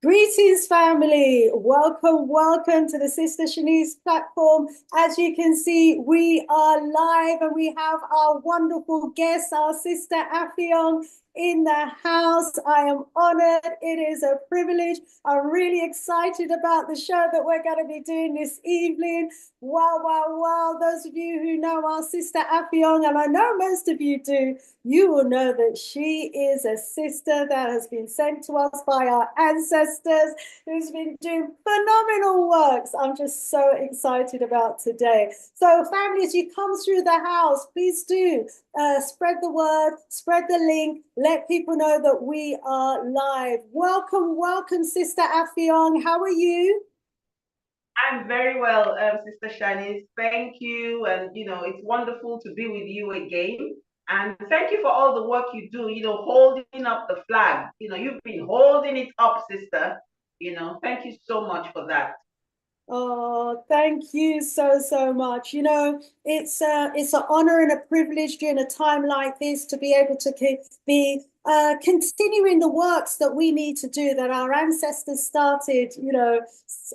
Greetings, family. Welcome, welcome to the Sista Shanice platform. As you can see, we are live and we have our wonderful guest, our Sister Affiong, in the house. I am honored. It is a privilege. I'm really excited about the show that we're going to be doing this evening. Wow, wow, wow. Those of you who know our Sister Affiong, and I know most of you do, you will know that she is a sister that has been sent to us by our ancestors, who's been doing phenomenal works. I'm just so excited about today. So family, as you come through the house, please do spread the word, spread the link, let people know that we are live. Welcome, welcome, Sister Affiong. How are you? I'm very well, Sister Shanice. Thank you. And, it's wonderful to be with you again. And thank you for all the work you do, holding up the flag. You've been holding it up, sister. Thank you so much for that. Oh, thank you so much. It's an honor and a privilege during a time like this to be able to be continuing the works that we need to do, that our ancestors started,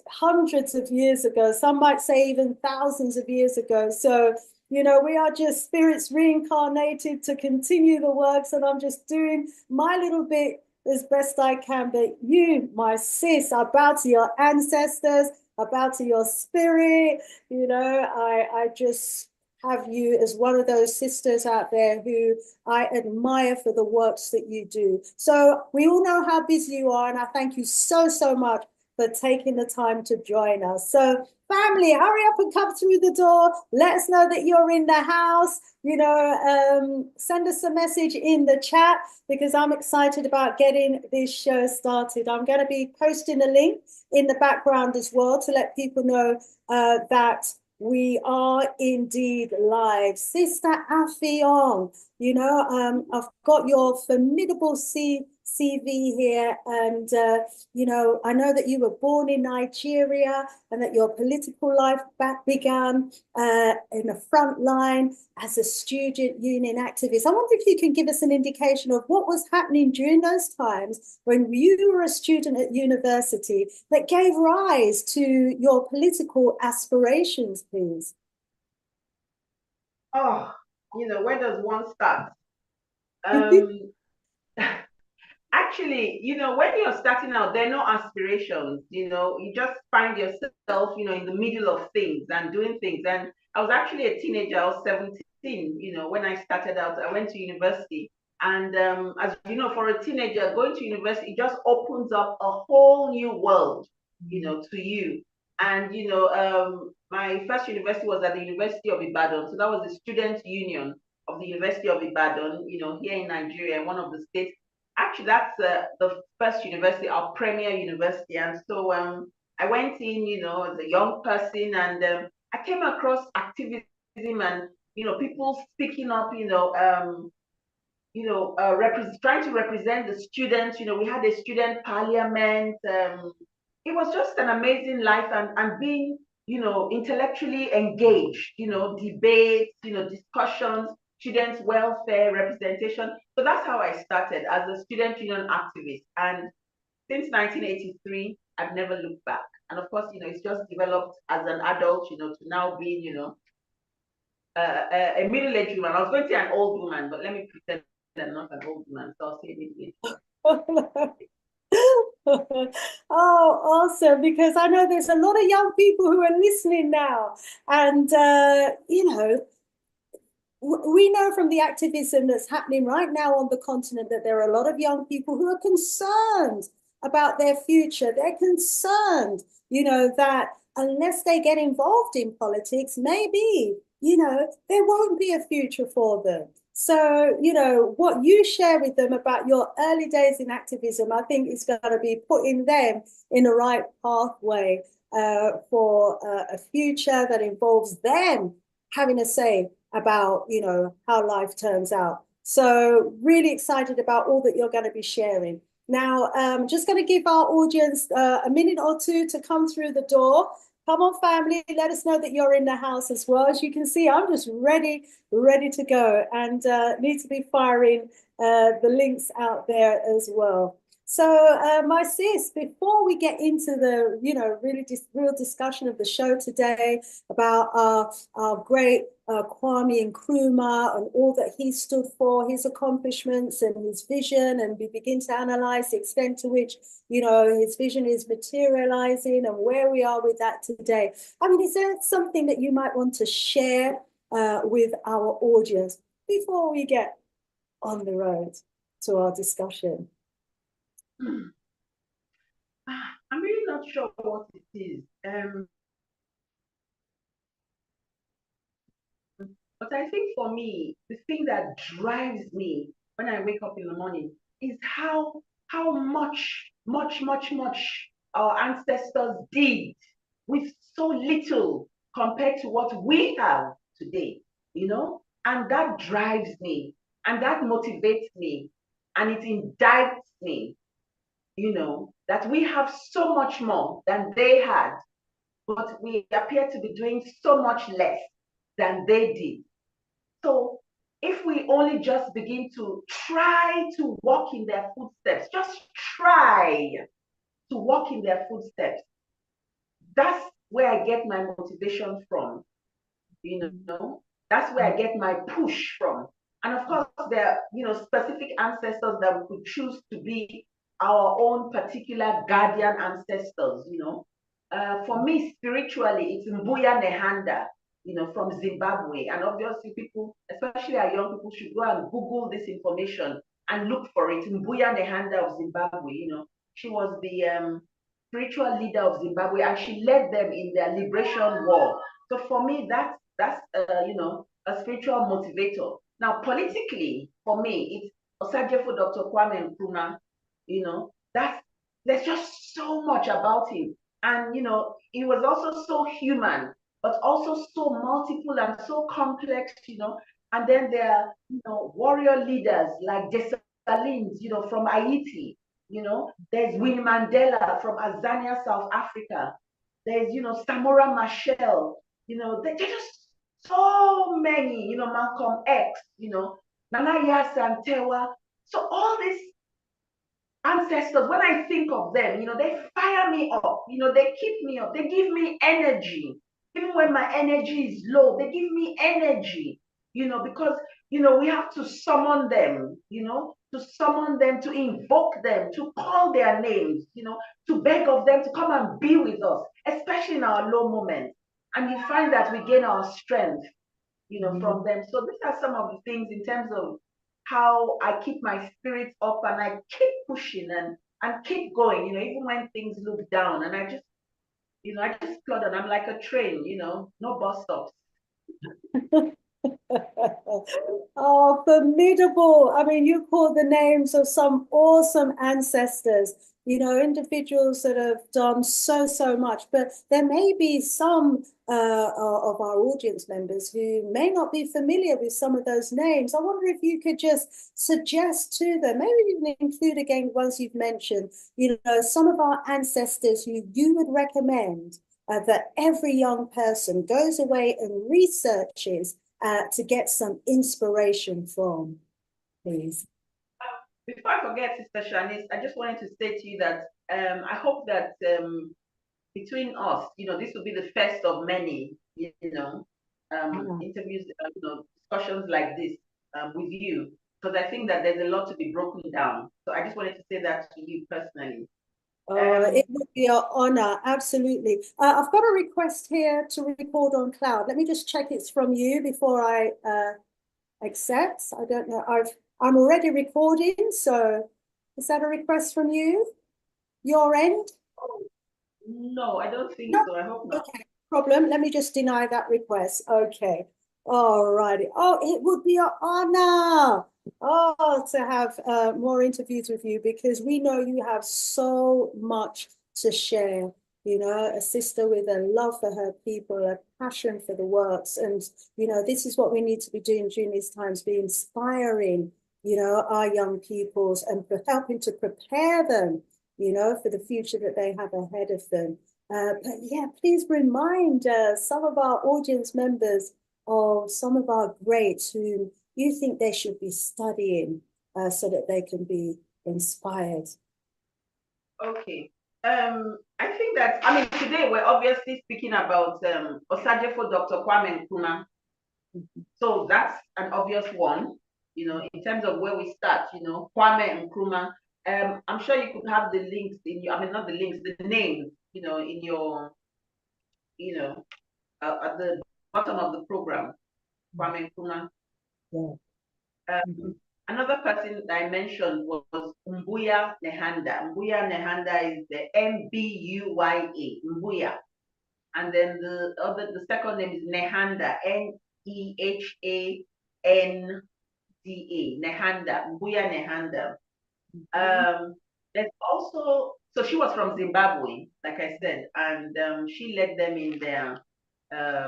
hundreds of years ago. Some might say even thousands of years ago. So, we are just spirits reincarnated to continue the works, and I'm just doing my little bit as best I can. But you, my sis, I bow to your ancestors. About to your spirit. I just have you as one of those sisters out there who I admire for the works that you do. So we all know how busy you are, and I thank you so much for taking the time to join us. So family, hurry up and come through the door. Let us know that you're in the house. Send us a message in the chat, because I'm excited about getting this show started. I'm going to be posting a link in the background as well to let people know that we are indeed live. Sister Affiong, I've got your formidable CV here, and I know that you were born in Nigeria and that your political life began in the front line as a student union activist. I wonder if you can give us an indication of what was happening during those times when you were a student at university that gave rise to your political aspirations, please. Oh, where does one start? Actually, when you're starting out, there are no aspirations. You just find yourself, in the middle of things and doing things. And I was actually a teenager. I was 17, when I started out. I went to university. And as you know, for a teenager, going to university just opens up a whole new world, to you. And, my first university was at the University of Ibadan. So that was the student union of the University of Ibadan, here in Nigeria, one of the states. Actually, that's the first university, our premier university. And so I went in, as a young person, and I came across activism and, people speaking up, trying to represent the students. We had a student parliament. It was just an amazing life, and being, intellectually engaged, debates, discussions, students' welfare, representation. So that's how I started as a student union activist. And since 1983, I've never looked back. And of course, it's just developed as an adult, to now being, a middle-aged woman. I was going to say an old woman, but let me pretend I'm not an old woman, so I'll say middle-aged. Oh, awesome. Because I know there's a lot of young people who are listening now. And, we know from the activism that's happening right now on the continent that there are a lot of young people who are concerned about their future. They're concerned, that unless they get involved in politics, maybe, there won't be a future for them. So, what you share with them about your early days in activism, I think is going to be putting them in the right pathway for a future that involves them having a say about, how life turns out. So really excited about all that you're going to be sharing. Now, just going to give our audience a minute or two to come through the door. Come on, family, let us know that you're in the house as well. As you can see, I'm just ready to go, and need to be firing the links out there as well. My sis, before we get into the, really real discussion of the show today about our great Kwame Nkrumah and all that he stood for, his accomplishments and his vision, and we begin to analyze the extent to which, his vision is materializing and where we are with that today. I mean, is there something that you might want to share with our audience before we get on the road to our discussion? I'm really not sure what it is. But I think for me, the thing that drives me when I wake up in the morning is how much our ancestors did with so little compared to what we have today, and that drives me and that motivates me and it indicts me, that we have so much more than they had, but we appear to be doing so much less than they did. So if we only just begin to try to walk in their footsteps, just try to walk in their footsteps, that's where I get my motivation from, that's where I get my push from. And of course, there are, specific ancestors that we could choose to be our own particular guardian ancestors, For me, spiritually, it's Mbuya Nehanda, from Zimbabwe. And obviously people, especially our young people, should go and Google this information and look for it. Mbuya Nehanda of Zimbabwe, she was the spiritual leader of Zimbabwe and she led them in their liberation war. So for me, that's a spiritual motivator. Now, politically, for me, it's Osajefo Dr. Kwame Nkrumah, there's just so much about him. And, he was also so human, but also so multiple and so complex, And then there are, warrior leaders like Dessalines, from Haiti, there's Winnie Mandela from Azania, South Africa. There's, Samora Machel, they're just so many, Malcolm X, Nana Santewa. So all these ancestors, when I think of them, they fire me up, they keep me up, they give me energy. Even when my energy is low, they give me energy, because, we have to summon them, to invoke them, to call their names, to beg of them to come and be with us, especially in our low moments. And you find that we gain our strength, from them. So these are some of the things in terms of how I keep my spirits up and I keep pushing and keep going, even when things look down. And I just plod on. I'm like a train, no bus stops. Oh, formidable. I mean, you called the names of some awesome ancestors, individuals that have done so much. But there may be some of our audience members who may not be familiar with some of those names. I wonder if you could just suggest to them, maybe even include again the ones you've mentioned, some of our ancestors who you would recommend that every young person goes away and researches to get some inspiration from, please. Before I forget, Sister Shanice, I just wanted to say to you that I hope that between us, this will be the first of many, interviews, discussions like this with you, because I think that there's a lot to be broken down. So I just wanted to say that to you personally. It would be an honor, absolutely. I've got a request here to record on cloud. Let me just check it's from you before I accept. I don't know. I'm already recording, so is that a request from you? Your end? No, I don't think so. I hope not. Okay, problem. Let me just deny that request. Okay. All righty. Oh, it would be an honor. Oh, to have more interviews with you because we know you have so much to share. A sister with a love for her people, a passion for the works. And, this is what we need to be doing during these times, be inspiring, our young peoples and helping to prepare them, for the future that they have ahead of them. But yeah, please remind some of our audience members of some of our greats who you think they should be studying so that they can be inspired. Okay. I think that, I mean, today we're obviously speaking about Osajefo Dr. Kwame Nkrumah. So that's an obvious one, in terms of where we start, Kwame Nkrumah. I'm sure you could have the links in your, I mean, not the links, the names, in your, at the bottom of the program, Kwame Nkrumah. Yeah. Another person that I mentioned was Mbuya Nehanda. Mbuya Nehanda is the Mbuya, Mbuya. And then the second name is Nehanda, Nehanda, Nehanda, Mbuya Nehanda. There's also, so she was from Zimbabwe, like I said, and she led them in their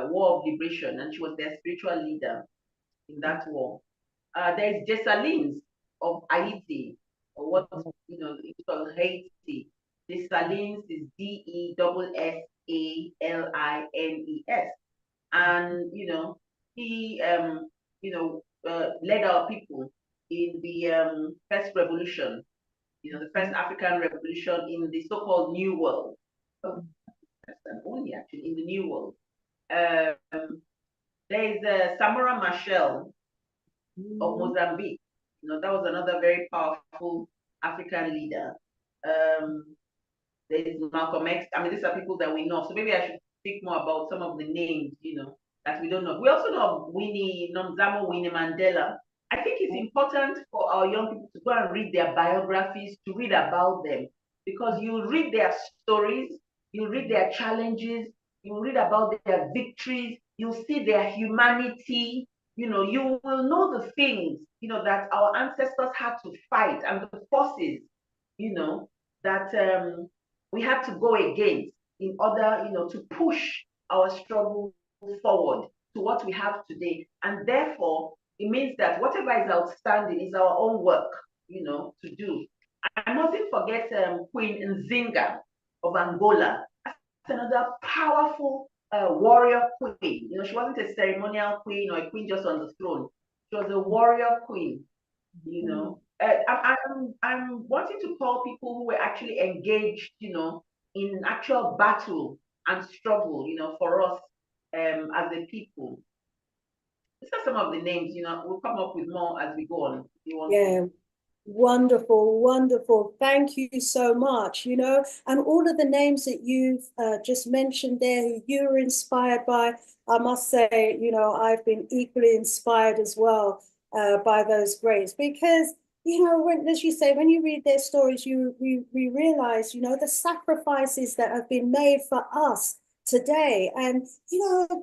war of liberation, and she was their spiritual leader in that war. There's Dessalines of Haiti, or what it's called Haiti. Dessalines is Dessalines, and he led our people in the first revolution, the first African revolution in the so-called New World. Oh, that's only actually in the New World. There is Samora Machel of Mozambique. That was another very powerful African leader. There's Malcolm X. I mean, these are people that we know. So maybe I should speak more about some of the names, that we don't know. We also know Nomzamo Winnie Mandela. I think it's important for our young people to go and read their biographies, to read about them, because you read their stories, you read their challenges, you read about their victories, you see their humanity, you will know the things, that our ancestors had to fight, and the forces, that we had to go against in order, to push our struggle forward to what we have today. And therefore, it means that whatever is outstanding is our own work, to do. I mustn't forget Queen Nzinga of Angola. That's another powerful warrior queen. She wasn't a ceremonial queen or a queen just on the throne. She was a warrior queen. I'm wanting to call people who were actually engaged, in actual battle and struggle, for us as a people. These are some of the names, we'll come up with more as we go on. If you want to. Wonderful, wonderful. Thank you so much, and all of the names that you've just mentioned there, who you were inspired by, I must say, I've been equally inspired as well by those greats, because, as you say, when you read their stories, we realize, the sacrifices that have been made for us today. And,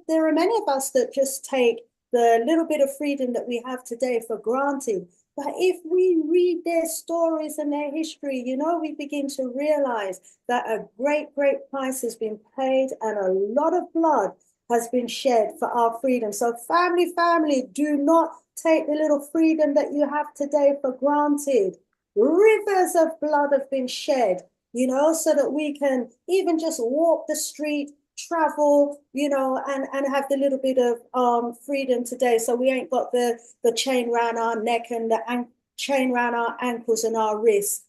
there are many of us that just take the little bit of freedom that we have today for granted. But if we read their stories and their history, we begin to realize that a great, great price has been paid and a lot of blood has been shed for our freedom. So family, do not take the little freedom that you have today for granted. Rivers of blood have been shed, so that we can even just walk the street, travel, and have the little bit of freedom today. So we ain't got the chain around our neck and the chain around our ankles and our wrists,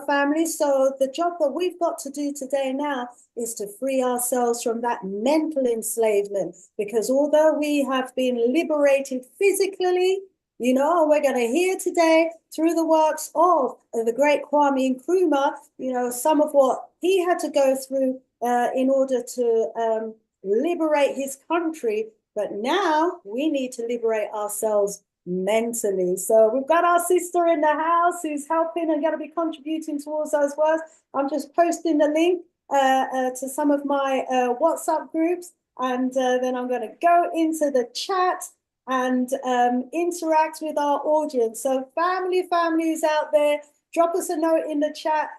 family. So the job that we've got to do today now is to free ourselves from that mental enslavement, because although we have been liberated physically, we're going to hear today through the works of the great Kwame Nkrumah, some of what he had to go through in order to liberate his country. But now we need to liberate ourselves mentally. So we've got our sister in the house who's helping and going to be contributing towards those works. I'm just posting the link to some of my WhatsApp groups, and then I'm going to go into the chat and interact with our audience. So families out there, drop us a note in the chat.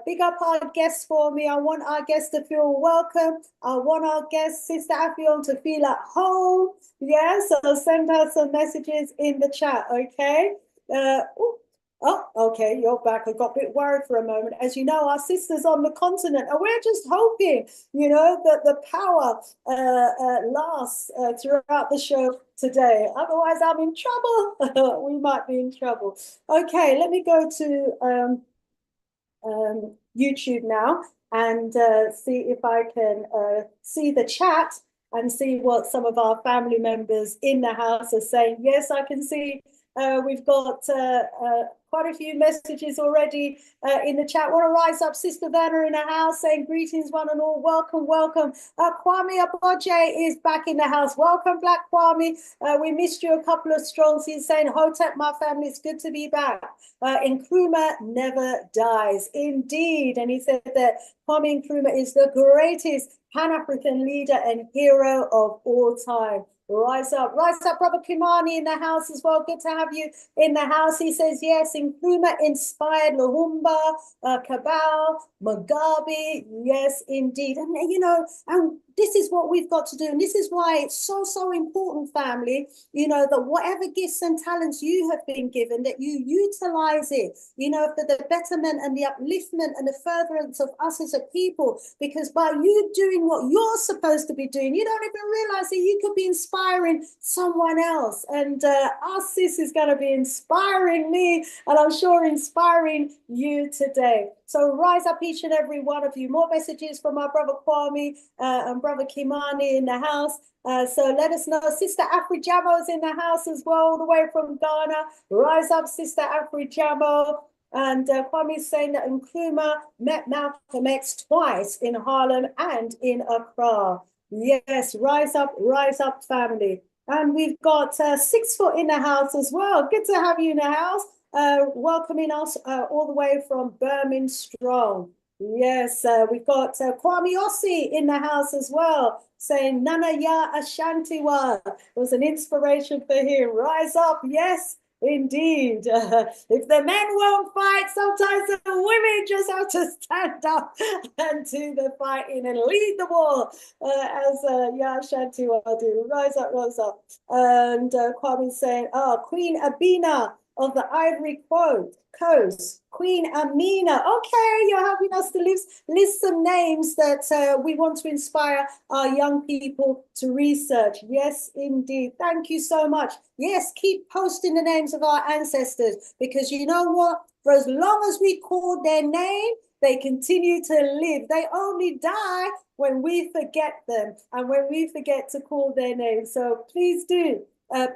Big up our guests for me. I want our guests to feel welcome. I want our guest, Sista Affiong, to feel at home. Yeah, so send her some messages in the chat, okay? Okay, you're back. I got a bit worried for a moment. As you know, our sisters on the continent, and we're just hoping, that the power lasts throughout the show today. Otherwise, I'm in trouble. We might be in trouble. Okay, let me go to YouTube now and see if I can see the chat and see what some of our family members in the house are saying. Yes, I can see we've got quite a few messages already in the chat. Want to rise up, Sister Vanna in the house saying greetings one and all. Welcome, welcome. Kwame Aboje is back in the house. Welcome, Black Kwame. We missed you a couple of strongs. He's saying, Hotep, my family, it's good to be back. Nkrumah never dies. Indeed. And he said that Kwame Nkrumah is the greatest Pan-African leader and hero of all time. Rise up, Brother Kimani in the house as well. Good to have you in the house. He says, yes, Nkrumah inspired Lumumba, Cabal, Mugabe. Yes, indeed. And, you know, and this is what we've got to do. And this is why it's so, so important, family, you know, that whatever gifts and talents you have been given, that you utilize it, you know, for the betterment and the upliftment and the furtherance of us as a people. Because by you doing what you're supposed to be doing, you don't even realize that you could be inspiring someone else. And our sis is going to be inspiring me, and I'm sure inspiring you today. So rise up, each and every one of you. More messages from our brother Kwame and brother Kimani in the house. So let us know. Sister Afrijamo is in the house as well, all the way from Ghana. Rise up, Sister Afrijamo. And Kwame is saying that Nkrumah met Malcolm X twice in Harlem and in Accra. Yes, rise up, family. And we've got 6 Foot in the house as well. Good to have you in the house. Welcoming us all the way from Birmingham Strong. Yes, we've got Kwame Ossi in the house as well, saying Nana Ya Ashantiwa was an inspiration for him. Rise up, yes, indeed. If the men won't fight, sometimes the women just have to stand up and do the fighting and lead the war, as Ya Ashantiwa do. Rise up, rise up. And Kwame saying, oh, Queen Abina of the Ivory Coast, Queen Amina. Okay, you're helping us to list some names that we want to inspire our young people to research. Yes, indeed. Thank you so much. Yes, keep posting the names of our ancestors, because you know what? For as long as we call their name, they continue to live. They only die when we forget them and when we forget to call their names. So please do.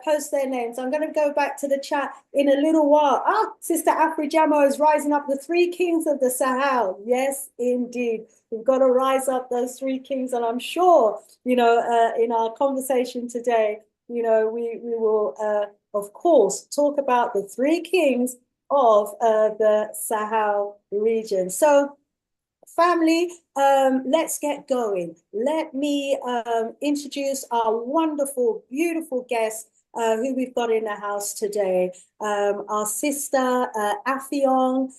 Post their names. I'm going to go back to the chat in a little while. Sister Afrijamo is rising up the 3 kings of the Sahel. Yes, indeed. We've got to rise up those 3 kings. And I'm sure, you know, in our conversation today, you know, we will, of course, talk about the 3 kings of the Sahel region. So, family, let's get going. Let me introduce our wonderful, beautiful guest who we've got in the house today. Our sister Affiong,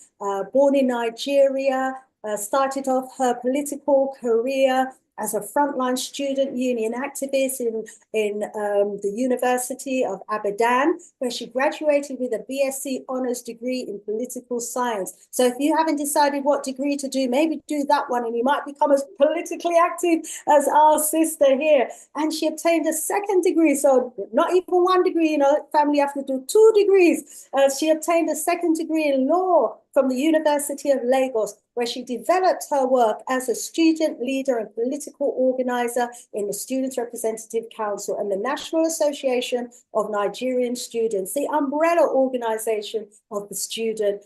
born in Nigeria, started off her political career as a frontline student union activist in the University of Abadan, where she graduated with a BSc Honours degree in political science. So if you haven't decided what degree to do, maybe do that one and you might become as politically active as our sister here. And she obtained a 2nd degree, so not even 1 degree, you know, family have to do 2 degrees. She obtained a 2nd degree in law from the University of Lagos, where she developed her work as a student leader and political organizer in the Students' Representative Council and the National Association of Nigerian Students, the umbrella organization of the student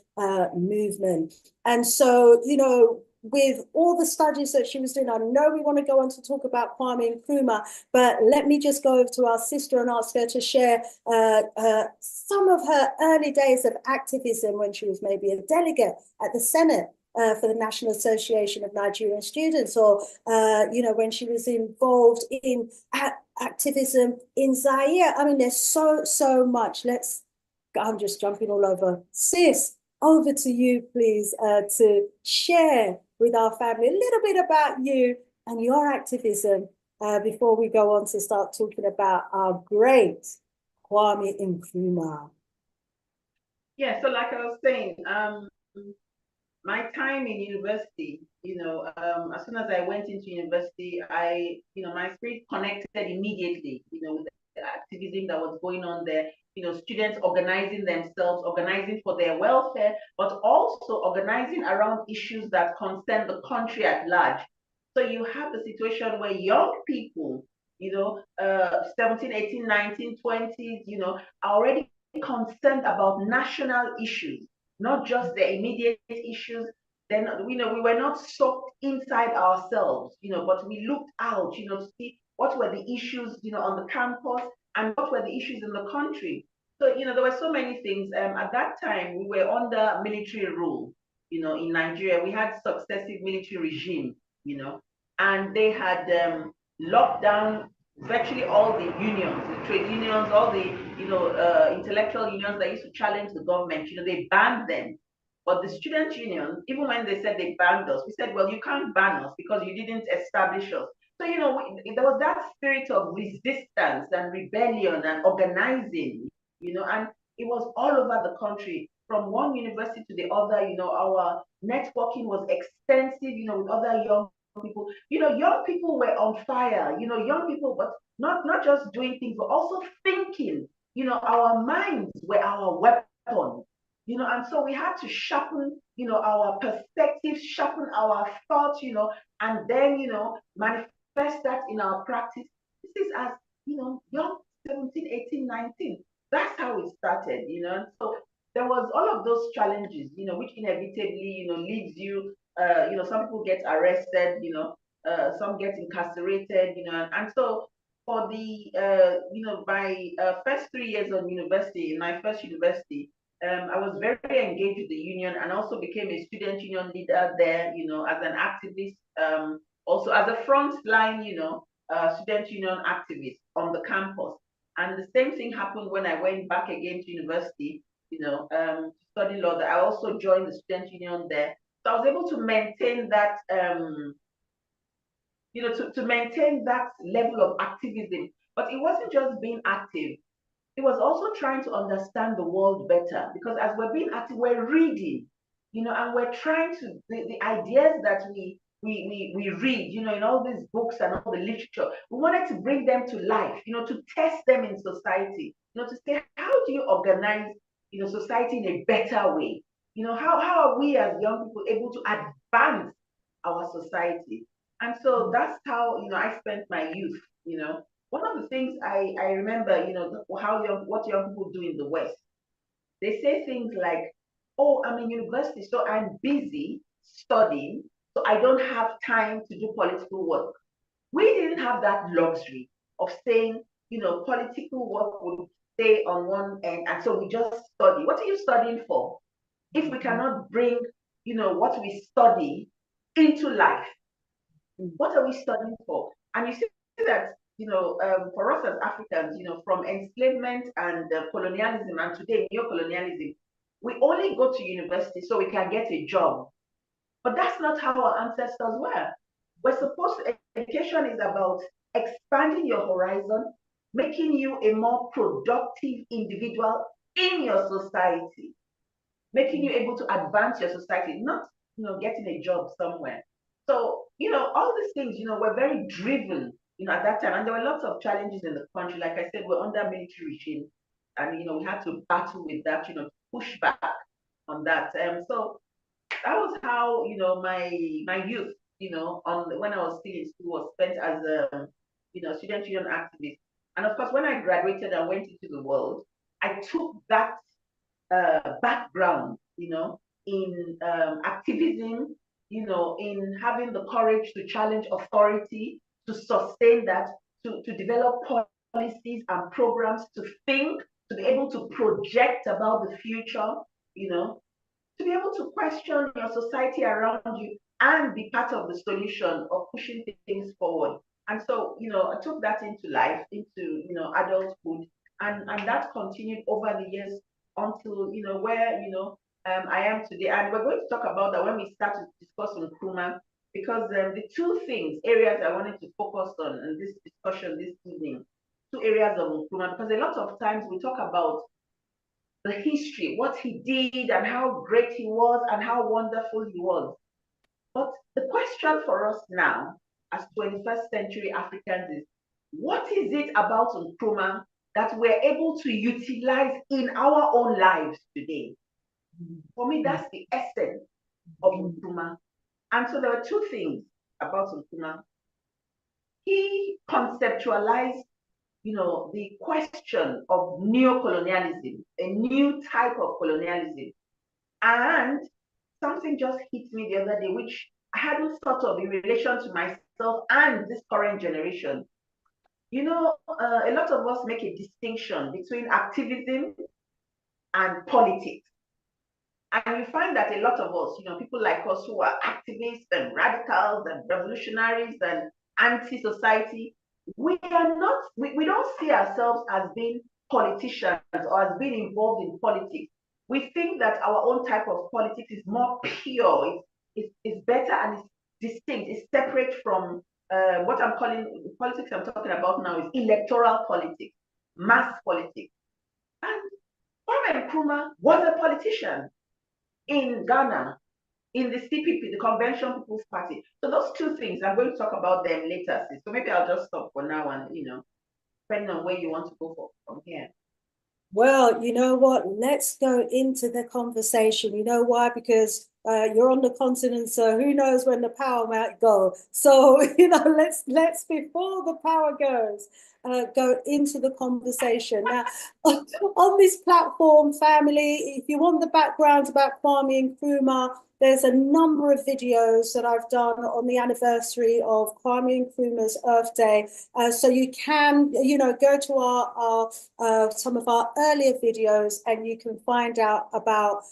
movement. And so, you know, with all the studies that she was doing, I know we want to go on to talk about Kwame Nkrumah, but let me just go over to our sister and ask her to share some of her early days of activism when she was maybe a delegate at the Senate for the National Association of Nigerian Students, or, you know, when she was involved in activism in Zaire. I mean, there's so much. I'm just jumping all over. Sis, over to you, please, to share with our family a little bit about you and your activism before we go on to start talking about our great Kwame Nkrumah. Yeah, so like I was saying, my time in university, you know, as soon as I went into university, my spirit connected immediately, you know, with activism that was going on there. Students organizing themselves, organizing for their welfare, but also organizing around issues that concern the country at large. So you have a situation where young people, 17, 18, 19, 20s, are already concerned about national issues, not just their immediate issues. Then, we were not soaked inside ourselves, but we looked out, to see what were the issues, on the campus and what were the issues in the country. So, there were so many things. At that time, we were under military rule, in Nigeria. We had successive military regime, and they had locked down virtually all the unions, the trade unions, all the intellectual unions that used to challenge the government. They banned them. But the student union, even when they said they banned us, we said, well, you can't ban us because you didn't establish us. So there was that spirit of resistance and rebellion and organizing, and it was all over the country, from one university to the other. Our networking was extensive, with other young people. Young people were on fire, young people, but not just doing things, but also thinking. Our minds were our weapon, and so we had to sharpen, our perspectives, sharpen our thoughts, and then, manifest that in our practice. This is as, young 17, 18, 19. That's how it started, So there was all of those challenges, which inevitably, leads you, some people get arrested, some get incarcerated, and so for the, my first 3 years of university, in my first university, I was very engaged with the union and also became a student union leader there, as an activist, also as a frontline, student union activist on the campus. And the same thing happened when I went back again to university, to study law. I also joined the student union there. So I was able to maintain that, to maintain that level of activism. But it wasn't just being active. It was also trying to understand the world better, because as we're being active, we're reading, and we're trying to, the ideas that we read, in all these books and all the literature, we wanted to bring them to life, to test them in society, to say, how do you organize, society in a better way? How are we as young people able to advance our society? And so that's how, I spent my youth, one of the things I remember, what young people do in the West, they say things like, oh, I'm in university, so I'm busy studying, so I don't have time to do political work. We didn't have that luxury of saying, political work would stay on one end, and so we just study. What are you studying for? If we cannot bring, what we study into life, what are we studying for? And you see that, for us as Africans, from enslavement and colonialism, and today neo-colonialism, we only go to university so we can get a job. But that's not how our ancestors were. We're supposed to, education is about expanding your horizon, making you a more productive individual in your society, making you able to advance your society, not, getting a job somewhere. So, all these things, were very driven, at that time. And there were lots of challenges in the country. Like I said, we're under military regime. And, we had to battle with that, push back on that. So that was how, my youth, when I was still in school, was spent as a, student union activist. And of course, when I graduated and went into the world, I took that background, in activism, in having the courage to challenge authority, to sustain that, to develop policies and programs, to think, to be able to project about the future, to be able to question your society around you and be part of the solution of pushing things forward. And so, I took that into life, into, adulthood, and that continued over the years until, where, I am today. And we're going to talk about that when we start to discuss Nkrumah, because the two areas I wanted to focus on in this discussion this evening, two areas of Nkrumah, because a lot of times we talk about the history, what he did and how great he was and how wonderful he was. But the question for us now, as 21st century Africans, is what is it about Nkrumah that we're able to utilize in our own lives today? For me, that's the essence of Nkrumah. And so there were two things about Nkrumah. He conceptualized, the question of neo-colonialism, a new type of colonialism. And something just hit me the other day, which I hadn't thought of in relation to myself and this current generation. A lot of us make a distinction between activism and politics. And you find that a lot of us, people like us who are activists and radicals and revolutionaries and anti-society, we don't see ourselves as being politicians or as being involved in politics. We think that our own type of politics is more pure, it's better and it's distinct, it's separate from what I'm calling politics. I'm talking about now is electoral politics, mass politics. And Kwame Nkrumah was a politician in Ghana, in the CPP, the Convention People's Party. So those two things, I'm going to talk about them later. So maybe I'll just stop for now and, depending on where you want to go from here. Well, you know what? Let's go into the conversation. You know why? Because you're on the continent, so who knows when the power might go. So, let's before the power goes, go into the conversation. Now, on this platform, family, if you want the background about Kwame Nkrumah, there's a number of videos that I've done on the anniversary of Kwame Nkrumah's Earth Day. So you can, go to our some of our earlier videos and you can find out about,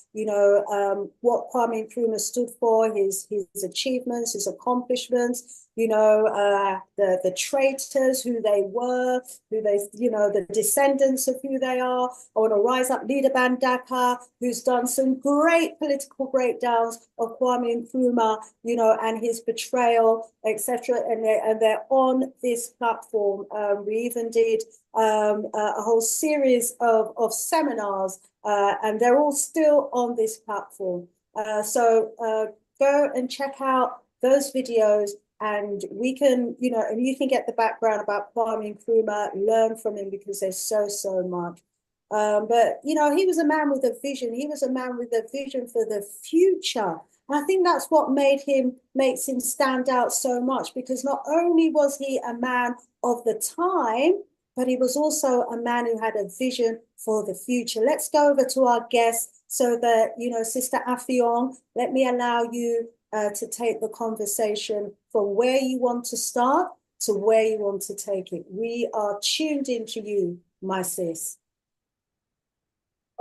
what Kwame Nkrumah stood for, his achievements, his accomplishments, the traitors, who they were, the descendants of who they are. I want to rise up Ldr Mbandaka, who's done some great political breakdowns of Kwame Nkrumah, and his betrayal, etc. And they're on this platform. We even did a whole series of seminars, and they're all still on this platform. So go and check out those videos, and we can, and you can get the background about Kwame Nkrumah, learn from him, because there's so much. But, he was a man with a vision. He was a man with a vision for the future. And I think that's what makes him stand out so much, because not only was he a man of the time, but he was also a man who had a vision for the future. Let's go over to our guests so that, Sister Affiong, let me allow you to take the conversation from where you want to start to where you want to take it. We are tuned into you, my sis.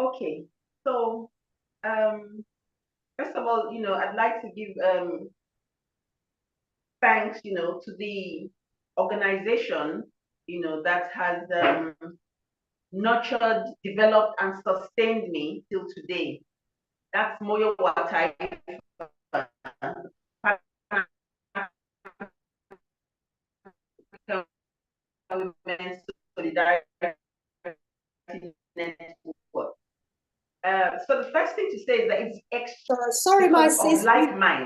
Okay, so first of all, I'd like to give thanks, to the organization, that has nurtured, developed, and sustained me till today. That's Moyo Watai. So the first thing to say is that it's extra. Sorry, my sis. Like mine.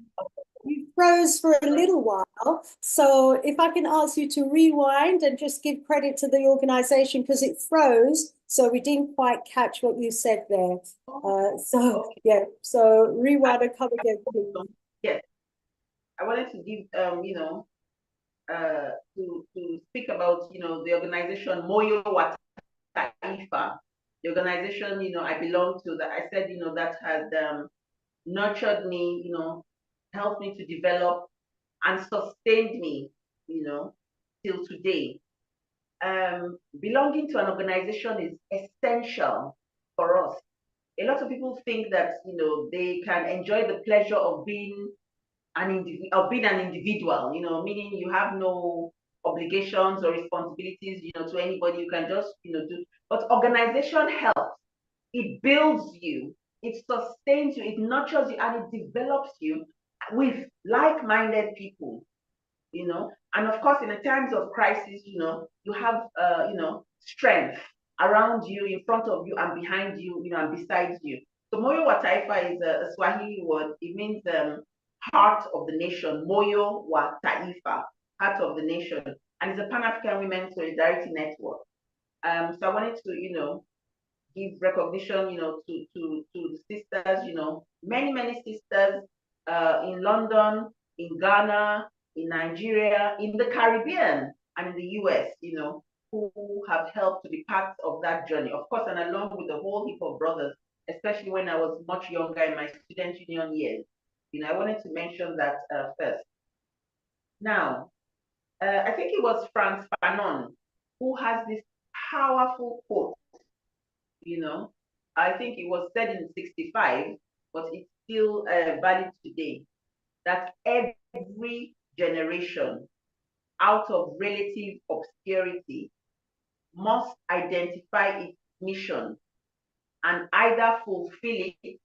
You froze for a little while. So if I can ask you to rewind and just give credit to the organization, because it froze. So we didn't quite catch what you said there. Yeah, so rewind and come again, please. Yes. I wanted to give, to speak about, the organization Moyo Wataifa, the organization, I belong to, that I said, that had nurtured me, helped me to develop and sustained me, till today. Belonging to an organization is essential for us. A lot of people think that, they can enjoy the pleasure of being an individual, meaning you have no obligations or responsibilities, to anybody. You can just, do. But organization helps. It builds you, it sustains you, it nurtures you, and it develops you with like-minded people, And of course, in the times of crisis, you have, strength around you, in front of you, and behind you, and beside you. So Moyo Wataifa is a Swahili word. It means heart of the nation. Moyo wa Taifa, heart of the nation. and it's a Pan-African Women Solidarity Network. So I wanted to, give recognition, to the sisters, many sisters in London, in Ghana, in Nigeria, in the Caribbean, and in the US, who have helped to be part of that journey. Of course, and along with the whole heap of brothers, especially when I was much younger in my student union years. I wanted to mention that first. Now, I think it was Frantz Fanon who has this powerful quote. I think it was said in 65, but it's still valid today, that every generation out of relative obscurity must identify its mission and either fulfill it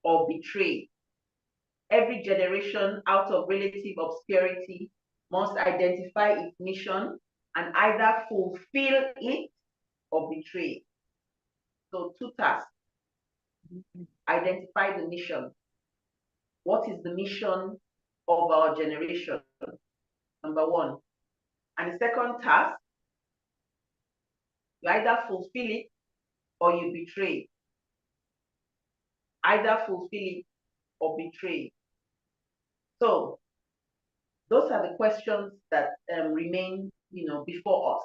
or betray. Every generation out of relative obscurity must identify its mission and either fulfill it or betray. So 2 tasks. Identify the mission. What is the mission of our generation? Number 1. And the second task, you either fulfill it or you betray. Either fulfill it or betray. So those are the questions that remain, before us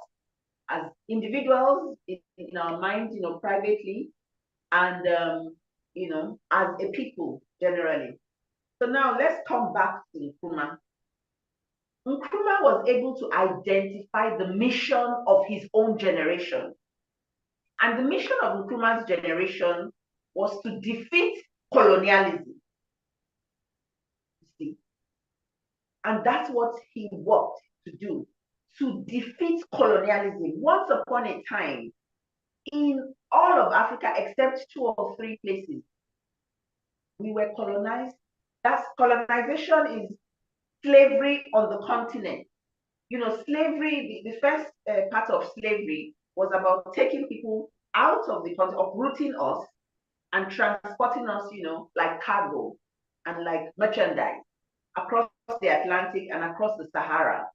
as individuals in our minds, privately, and as a people generally. So now let's come back to Nkrumah. Nkrumah was able to identify the mission of his own generation. And the mission of Nkrumah's generation was to defeat colonialism. You see? And that's what he worked to do, to defeat colonialism. Once upon a time, in all of Africa, except 2 or 3 places, we were colonized. That's colonization is slavery on the continent. Slavery, the first part of slavery was about taking people out of the continent, uprooting us and transporting us, like cargo and like merchandise across the Atlantic and across the Sahara.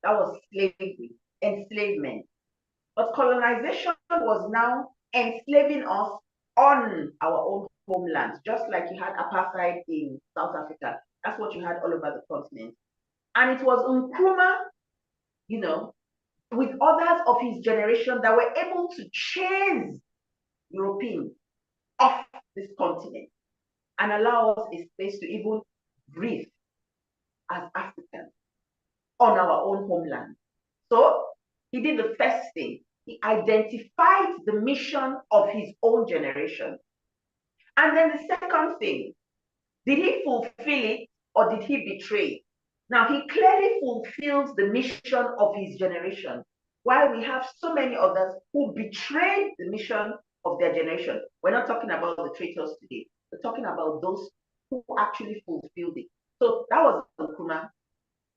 That was slavery, enslavement. But colonization was now enslaving us on our own homeland, just like you had apartheid in South Africa. That's what you had all over the continent. And it was Nkrumah, with others of his generation that were able to chase Europeans off this continent and allow us a space to even breathe as Africans on our own homeland. So he did the first thing. He identified the mission of his own generation. And then the second thing, did he fulfill it or did he betray? Now, he clearly fulfills the mission of his generation, while we have so many others who betrayed the mission of their generation. We're not talking about the traitors today. We're talking about those who actually fulfilled it. So that was Nkrumah.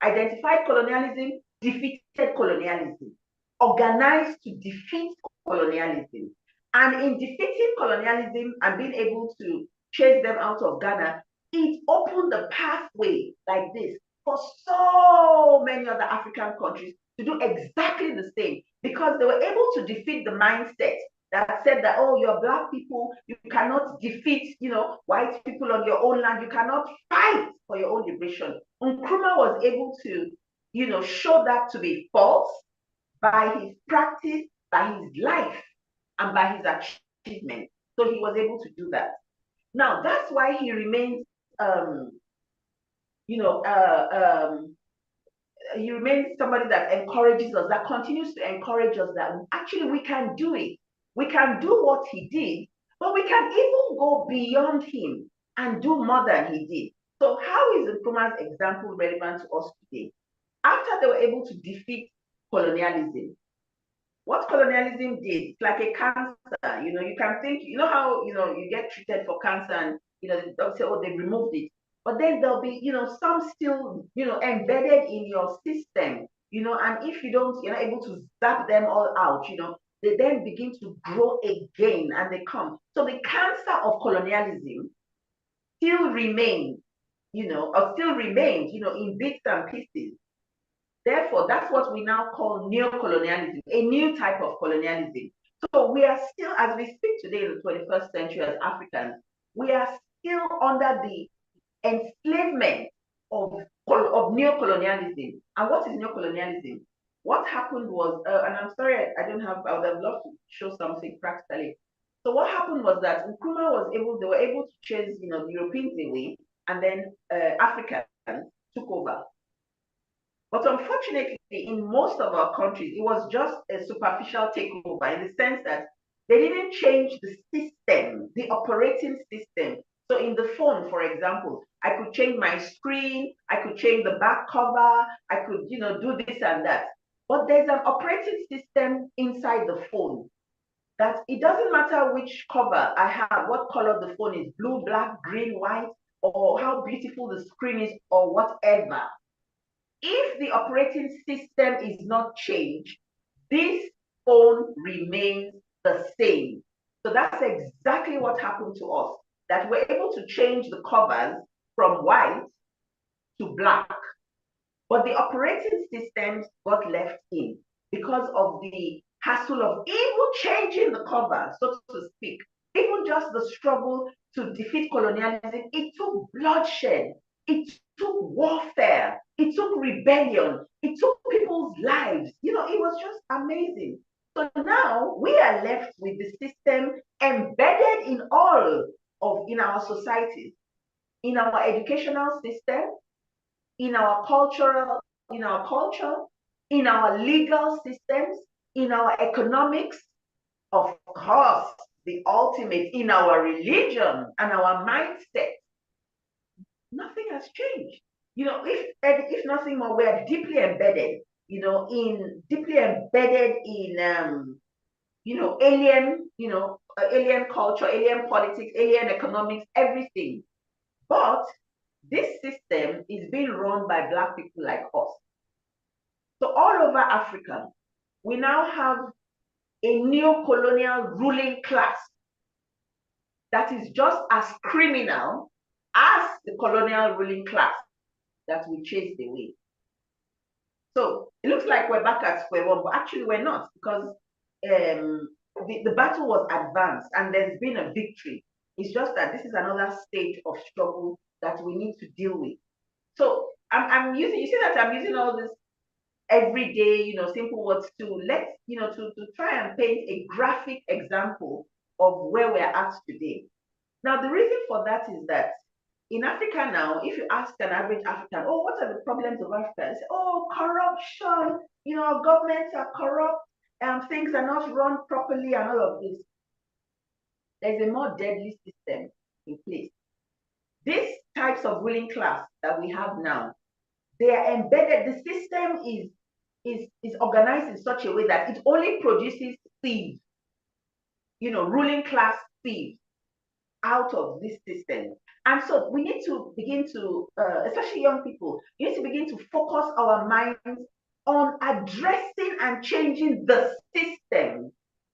Identified colonialism, defeated colonialism, organized to defeat colonialism. And in defeating colonialism and being able to chase them out of Ghana, it opened the pathway like this for so many other African countries to do exactly the same, because they were able to defeat the mindset that said that, oh, you're Black people, you cannot defeat, white people on your own land, you cannot fight for your own liberation. Nkrumah was able to, show that to be false by his practice, by his life, and by his achievement. So he was able to do that. Now, that's why he remains, he remains somebody that encourages us, that continues to encourage us that actually we can do it. We can do what he did, but we can even go beyond him and do more than he did. So how is Nkrumah's example relevant to us today? After they were able to defeat colonialism, what colonialism did, it's like a cancer, you can think, how, you get treated for cancer and, they'll say, oh, they removed it. But then there'll be, some still, embedded in your system, and if you're not able to zap them all out, they then begin to grow again and they come. So the cancer of colonialism still remains, or still remains, in bits and pieces. Therefore, that's what we now call neo-colonialism, a new type of colonialism. So we are still, as we speak today in the 21st century as Africans, we are still under the enslavement of neo-colonialism. And what is neo-colonialism? What happened was, and I'm sorry, I don't have, I would have loved to show something practically. So what happened was that Nkrumah they were able to chase, the Europeans away, and then Africans took over. But unfortunately, in most of our countries, it was just a superficial takeover in the sense that they didn't change the system, the operating system. So in the phone, for example, I could change my screen, I could change the back cover, I could, do this and that. But there's an operating system inside the phone that it doesn't matter which cover I have, what color the phone is, blue, black, green, white, or how beautiful the screen is, or whatever. If the operating system is not changed, this phone remains the same. So that's exactly what happened to us, that we're able to change the covers from white to black, but the operating systems got left in because of the hassle of even changing the cover, so to speak. Even just the struggle to defeat colonialism, it took bloodshed, it took warfare, it took rebellion, it took people's lives. It was just amazing. So now we are left with the system embedded in our societies, in our educational system, in our culture, in our legal systems, in our economics, of course, the ultimate, in our religion and our mindset. Nothing has changed. If nothing more, we are deeply embedded, alien culture, alien politics, alien economics, everything. But this system is being run by Black people like us. So all over Africa, we now have a neo-colonial ruling class that is just as criminal as the colonial ruling class that we chased away. So it looks like we're back at square one, but actually we're not, because the battle was advanced and there's been a victory. It's just that this is another stage of struggle that we need to deal with. So you see that I'm using all this everyday, simple words to try and paint a graphic example of where we're at today. Now, the reason for that is that in Africa now, if you ask an average African, oh, what are the problems of Africa? They say, oh, corruption, our governments are corrupt, and things are not run properly and all of this. There's a more deadly system in place. These types of ruling class that we have now, they are embedded. The system is organized in such a way that it only produces thieves, ruling class thieves out of this system. And so we need to begin to, especially young people, we need to begin to focus our minds on addressing and changing the system.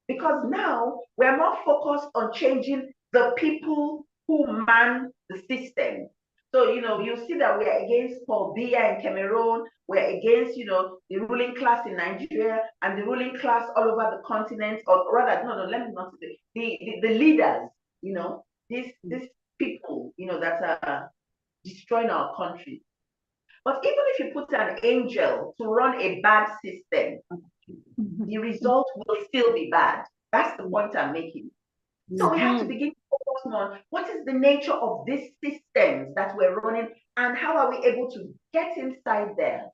Because now we're more focused on changing the people who man the system. So, you see that we are against Paul Biya in Cameroon, we're against, the ruling class in Nigeria and the ruling class all over the continent, or rather, let me not say, the leaders, these people, that are destroying our country. But even if you put an angel to run a bad system, the result will still be bad. That's the point I'm making. So we have to begin to focus on what is the nature of these systems that we're running and how are we able to get inside there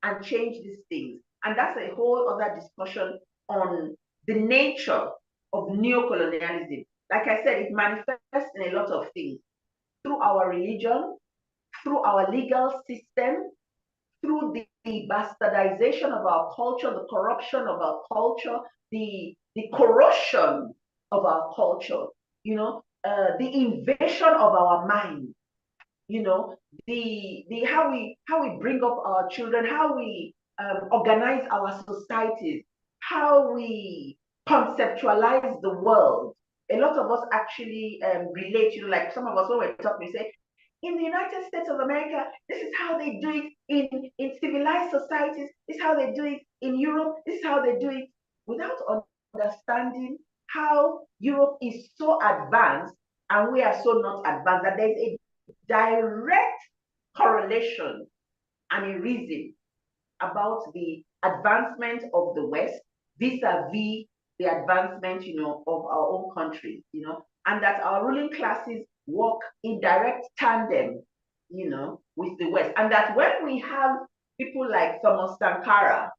and change these things. And that's a whole other discussion on the nature of neo-colonialism. Like I said, it manifests in a lot of things. Through our religion, through our legal system, through the bastardization of our culture, the corruption of our culture, the corrosion of our culture, the invasion of our mind, the how we bring up our children, how we organize our societies, how we conceptualize the world. A lot of us actually relate, like some of us when we're talking, we say, in the United States of America, this is how they do it in civilized civilized societies, this is how they do it. In Europe, this is how they do it, without understanding how Europe is so advanced and we are so not advanced, that there's a direct correlation and a reason about the advancement of the West vis-a-vis the advancement, of our own country, and that our ruling classes work in direct tandem, with the West. And that when we have people like Thomas Sankara,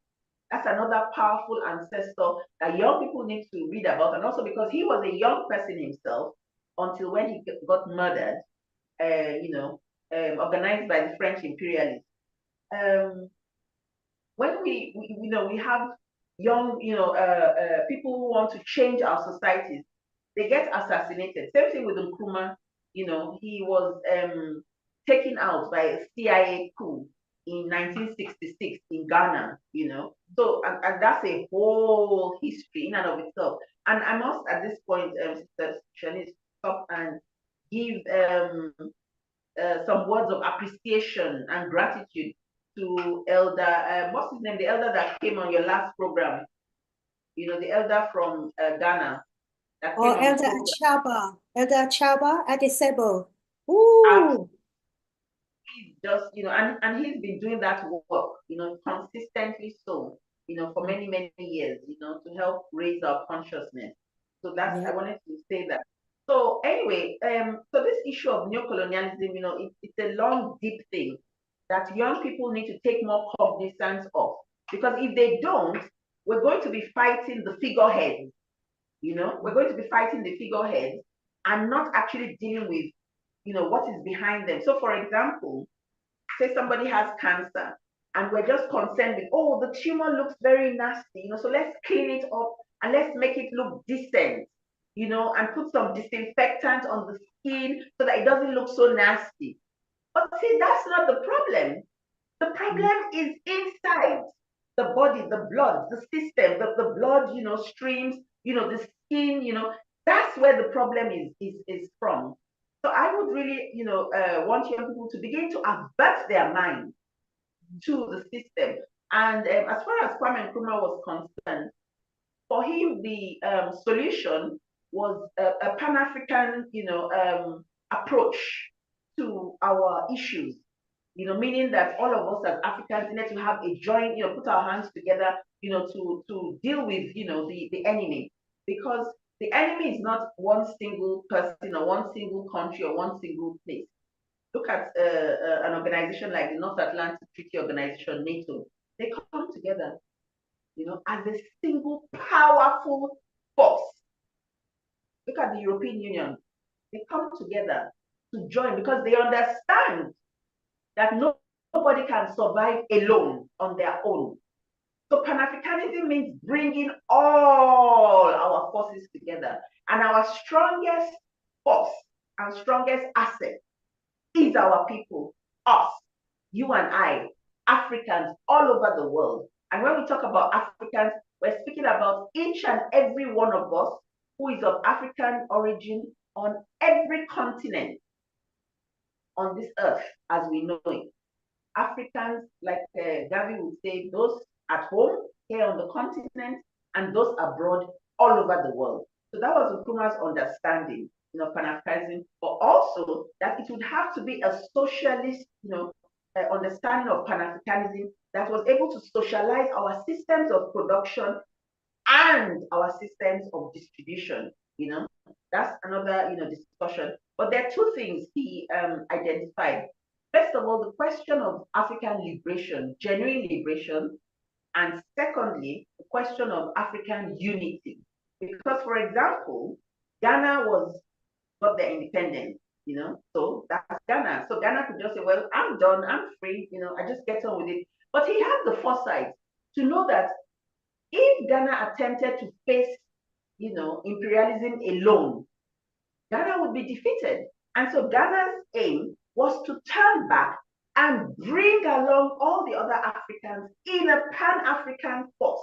that's another powerful ancestor that young people need to read about. And also because he was a young person himself until when he got murdered, organized by the French imperialists. When we have young, people who want to change our societies, they get assassinated. Same thing with Nkrumah. He was taken out by a CIA coup in 1966 in Ghana, So, and that's a whole history in and of itself. And I must, at this point, Sista Shanice, stop and give some words of appreciation and gratitude to Elder, what's his name? The elder that came on your last program, the elder from Ghana that came on Elder Achaba, Elder Achaba Adesebo. Ooh. He's just, and he's been doing that work, consistently so, for many, many years, to help raise our consciousness. So that's, I wanted to say that. So anyway, so this issue of neo-colonialism, it's a long, deep thing that young people need to take more cognizance of. Because if they don't, we're going to be fighting the figureheads, we're going to be fighting the figureheads and not actually dealing with, what is behind them. So for example, say somebody has cancer and we're just concerned with, oh, the tumor looks very nasty, so let's clean it up and let's make it look decent, and put some disinfectant on the skin so that it doesn't look so nasty. But see, that's not the problem. The problem is inside the body, the blood, the system, the blood, streams, the skin, that's where the problem is from. So I would really, want young people to begin to avert their mind to the system. And as far as Kwame Nkrumah was concerned, for him, the solution was a Pan-African, approach to our issues. Meaning that all of us as Africans need to have a joint, put our hands together, to deal with, the enemy, because the enemy is not one single person or one single country or one single place. Look at an organization like the North Atlantic Treaty Organization, NATO. They come together, as a single powerful force. Look at the European Union. They come together to join because they understand that nobody can survive alone on their own. So Pan-Africanism means bringing all our forces together. And our strongest force and strongest asset is our people, us, you and I, Africans all over the world. And when we talk about Africans, we're speaking about each and every one of us who is of African origin on every continent on this earth as we know it. Africans, like Gavi would say, those at home here on the continent and those abroad all over the world. So that was Nkrumah's understanding, Pan-Africanism, but also that it would have to be a socialist, understanding of Pan-Africanism that was able to socialize our systems of production and our systems of distribution. That's another, discussion. But there are two things he identified. First of all, the question of African liberation, genuine liberation, and secondly, the question of African unity. Because, for example, Ghana got their independence, so that's Ghana. So Ghana could just say, well, I'm done, I'm free, I just get on with it. But he had the foresight to know that if Ghana attempted to face, imperialism alone, Ghana would be defeated. And so Ghana's aim was to turn back and bring along all the other Africans in a Pan-African force,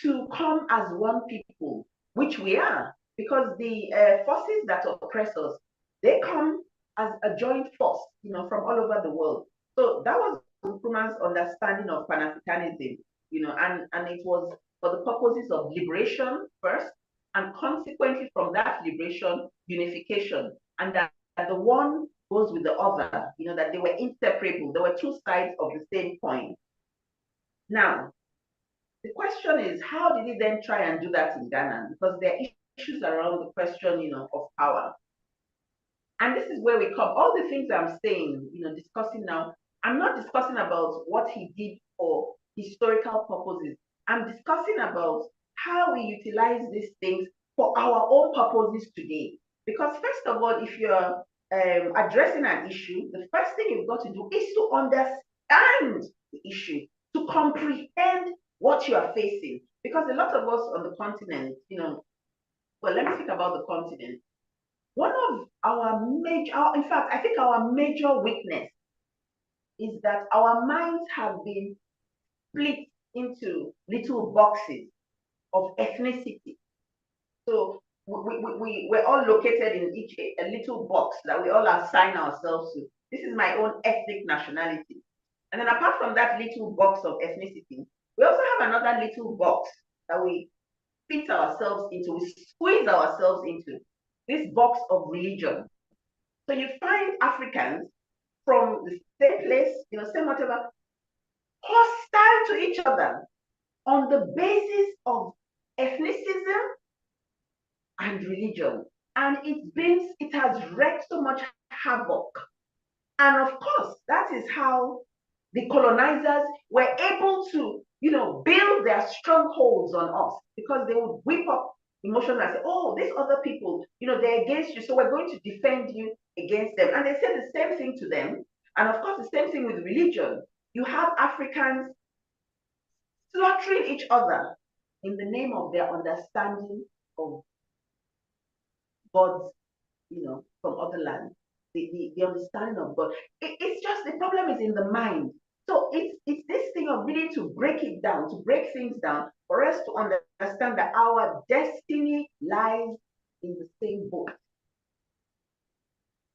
to come as one people, which we are, because the forces that oppress us, they come as a joint force, from all over the world. So that was Nkrumah's understanding of Pan-Africanism, and it was for the purposes of liberation first, and consequently from that liberation, unification, and that the one goes with the other, that they were inseparable. There were two sides of the same coin. Now, the question is, how did he then try and do that in Ghana? Because there are issues around the question, of power. And this is where we come. All the things I'm saying, discussing now, I'm not discussing about what he did for historical purposes. I'm discussing about how we utilize these things for our own purposes today. Because first of all, if you're addressing an issue, the first thing you've got to do is to understand the issue, to comprehend what you are facing. Because a lot of us on the continent, well, let me think about the continent. One of our major, in fact, I think our major weakness is that our minds have been split into little boxes of ethnicity. So we're all located in each a little box that we all assign ourselves to. This is my own ethnic nationality. And then apart from that little box of ethnicity, we also have another little box that we fit ourselves into, we squeeze ourselves into, this box of religion. So you find Africans from the same place, same whatever, hostile to each other on the basis of ethnicism and religion. And it has wreaked so much havoc. And of course, that is how the colonizers were able to, build their strongholds on us, because they would whip up emotions and say, oh, these other people, they're against you, so we're going to defend you against them. And they said the same thing to them. And of course, the same thing with religion. You have Africans slaughtering each other in the name of their understanding of gods, from other lands, the understanding of God. It's just, the problem is in the mind. So it's this thing of really to break it down, to break things down, for us to understand that our destiny lies in the same boat,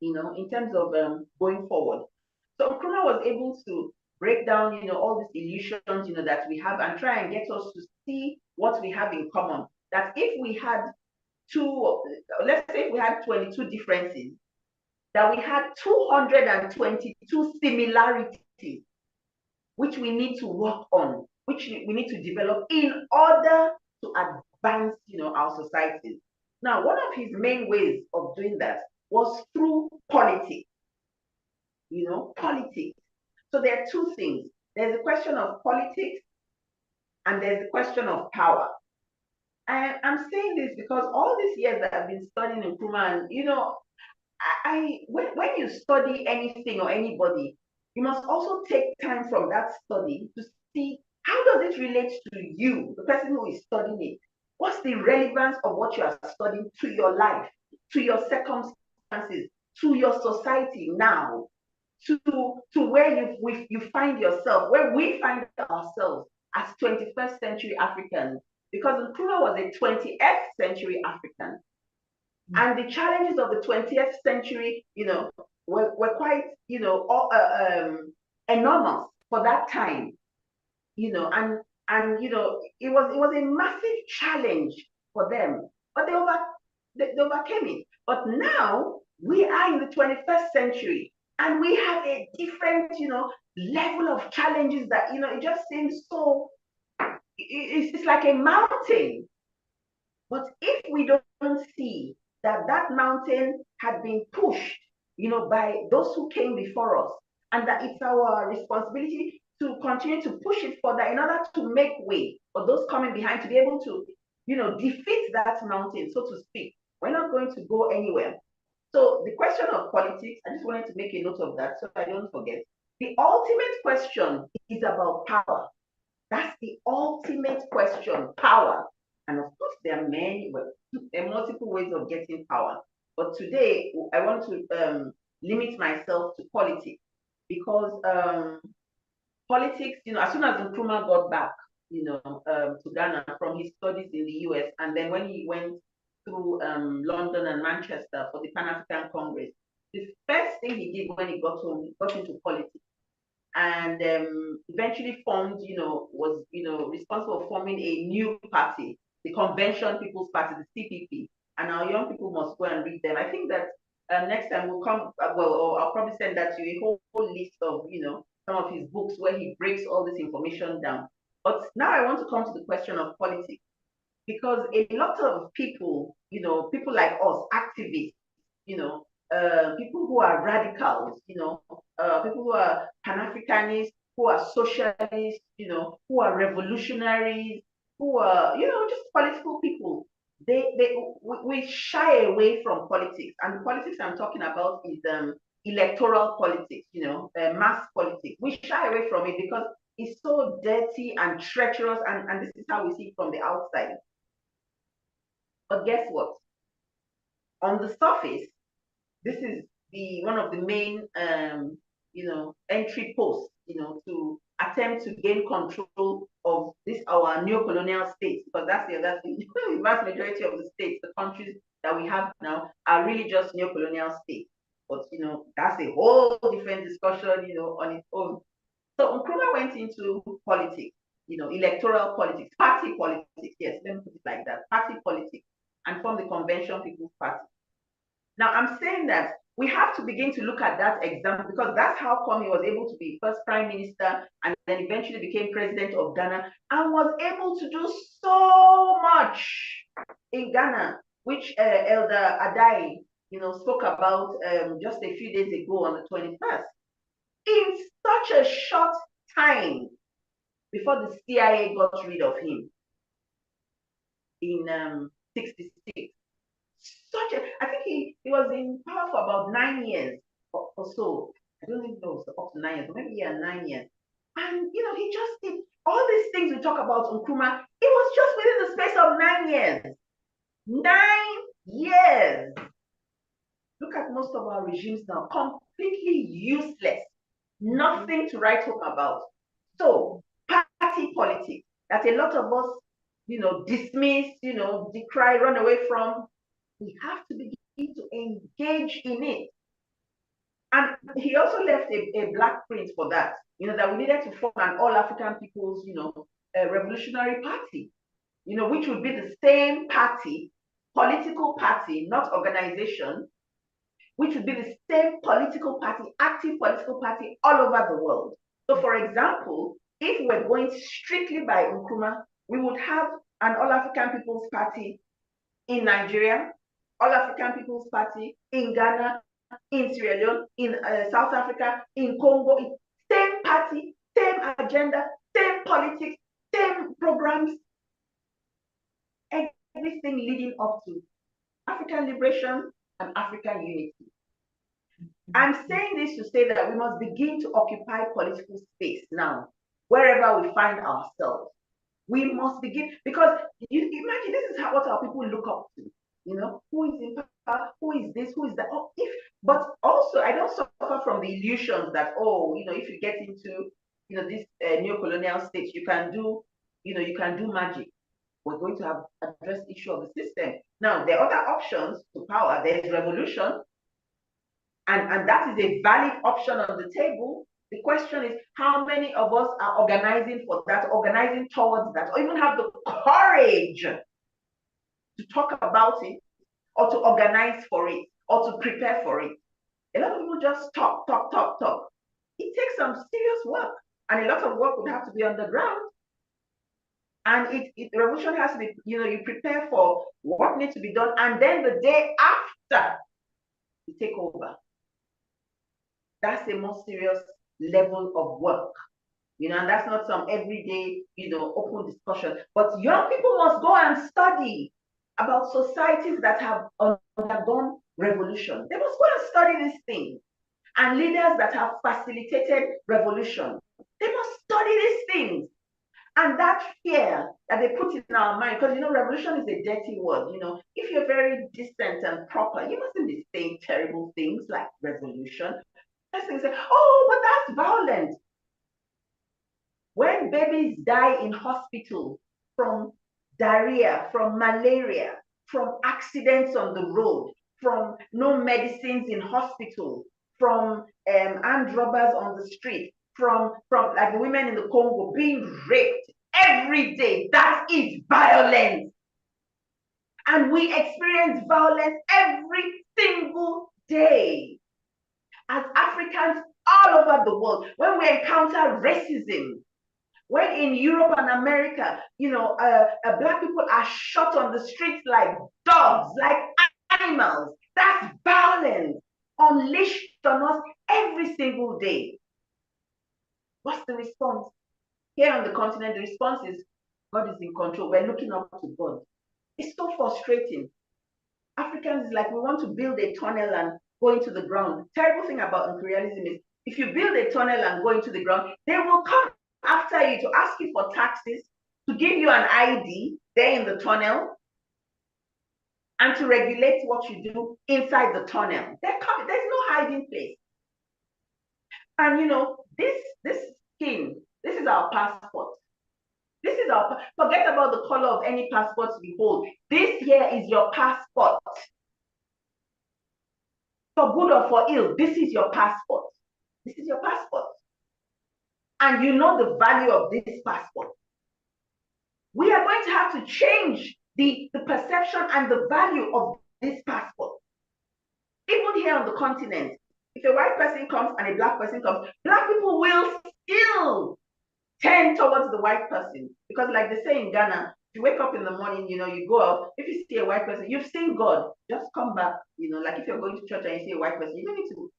in terms of going forward. So Nkrumah was able to break down, all these illusions, that we have, and try and get us to see what we have in common. That if we had let's say if we had 22 differences, that we had 222 similarities, which we need to work on, which we need to develop in order to advance, our societies. Now, one of his main ways of doing that was through politics. Politics. So there are two things. There's a question of politics, and there's a question of power. And I'm saying this because all these years that I've been studying Nkrumah, and when you study anything or anybody, you must also take time from that study to see how does it relate to you, the person who is studying it. What's the relevance of what you are studying to your life, to your circumstances, to your society now, to where you find yourself, where we find ourselves as 21st century Africans, because Nkrumah was a 20th century African. And the challenges of the 20th century, were quite, enormous for that time, and it was a massive challenge for them, but they overcame it. But now we are in the 21st century, and we have a different, level of challenges that, it just seems so, it's like a mountain. But if we don't see that mountain had been pushed, by those who came before us, and that it's our responsibility to continue to push it further in order to make way for those coming behind to be able to, defeat that mountain, so to speak. We're not going to go anywhere. So the question of politics, I just wanted to make a note of that so I don't forget. The ultimate question is about power. That's the ultimate question, power. And of course, there are multiple ways of getting power. But today, I want to limit myself to politics, because politics, as soon as Nkrumah got back, to Ghana from his studies in the US, and then when he went through London and Manchester for the Pan-African Congress, the first thing he did when he got home, he got into politics. and eventually formed, was, responsible for forming a new party, the Convention People's Party, the CPP. And our young people must go and read them. I think that next time we'll come, or I'll probably send that to you, a whole list of, some of his books where he breaks all this information down. But now I want to come to the question of politics, because a lot of people, people like us, activists, people who are radicals, people who are Pan-Africanists, who are socialists, who are revolutionaries, who are, just political people. We shy away from politics, and the politics I'm talking about is electoral politics, mass politics. We shy away from it because it's so dirty and treacherous, and this is how we see it from the outside. But guess what? On the surface, this is one of the main entry posts, to attempt to gain control of this our neo-colonial states, because that's the other thing. The vast majority of the states, the countries that we have now, are really just neo-colonial states. But that's a whole different discussion, on its own. So Nkrumah went into politics, electoral politics, party politics. Yes, let me put it like that, party politics, and formed the Convention People's Party. Now, I'm saying that we have to begin to look at that example, because that's how Kwame was able to be first prime minister and then eventually became president of Ghana, and was able to do so much in Ghana, which Elder Adai, spoke about just a few days ago on the 21st. In such a short time, before the CIA got rid of him in 66. I think he was in power for about 9 years or so. I don't think it was up to 9 years, maybe 9 years. And he just did all these things we talk about Nkrumah. It was just within the space of 9 years. 9 years. Look at most of our regimes now, completely useless. Nothing to write home about. So, party politics that a lot of us, dismiss, decry, run away from, we have to begin to engage in it. And he also left a black print for that, that we needed to form an all-African people's, revolutionary party, which would be the same party, political party, not organization, which would be the same political party, active political party all over the world. So, for example, if we're going strictly by Nkrumah, we would have an all-African People's Party in Nigeria, All-African People's Party in Ghana, in Sierra Leone, in South Africa, in Congo. Same party, same agenda, same politics, same programs, everything leading up to African liberation and African unity. I'm saying this to say that we must begin to occupy political space now, wherever we find ourselves. We must begin, because you imagine this is what our people look up to. Who is in power, who is this, who is that. But also, I don't suffer from the illusions that, if you get into, this neo-colonial states, you can do magic. We're going to have addressed the issue of the system. Now, there are other options to power. There's revolution, and that is a valid option on the table. The question is, how many of us are organizing for that, organizing towards that, or even have the courage to talk about it, or to organize for it, or to prepare for it? A lot of people just talk. It takes some serious work, and a lot of work would have to be on the ground. And revolution has to be, you prepare for what needs to be done, and then the day after, you take over. That's a more serious level of work, and that's not some everyday, open discussion. But young people must go and study about societies that have undergone revolution. They must go and study these things. And leaders that have facilitated revolution, they must study these things. And that fear that they put in our mind, because revolution is a dirty word. If you're very decent and proper, you mustn't be saying terrible things like revolution. First thing, say, oh, but that's violent. When babies die in hospital from diarrhea, from malaria, from accidents on the road, from no medicines in hospital, from armed robbers on the street, like the women in the Congo being raped every day. That is violence. And we experience violence every single day. As Africans all over the world, when we encounter racism, when in Europe and America, Black people are shot on the streets like dogs, like animals, that's violence unleashed on us every single day. What's the response? Here on the continent, the response is, God is in control. We're looking up to God. It's so frustrating. Africans is like, we want to build a tunnel and go into the ground. Terrible thing about imperialism is, if you build a tunnel and go into the ground, they will come after you to ask you for taxes, to give you an ID there in the tunnel, and to regulate what you do inside the tunnel. There's no hiding place. And this skin, this is our passport. This is forget about the color of any passport we hold. This here is your passport. For good or for ill, this is your passport. This is your passport. And you know the value of this passport. We are going to have to change the perception and the value of this passport. Even here on the continent, if a white person comes and a Black person comes, Black people will still tend towards the white person. Because like they say in Ghana, if you wake up in the morning, you go out, if you see a white person, you've seen God, just come back. Like if you're going to church and you see a white person, you don't need to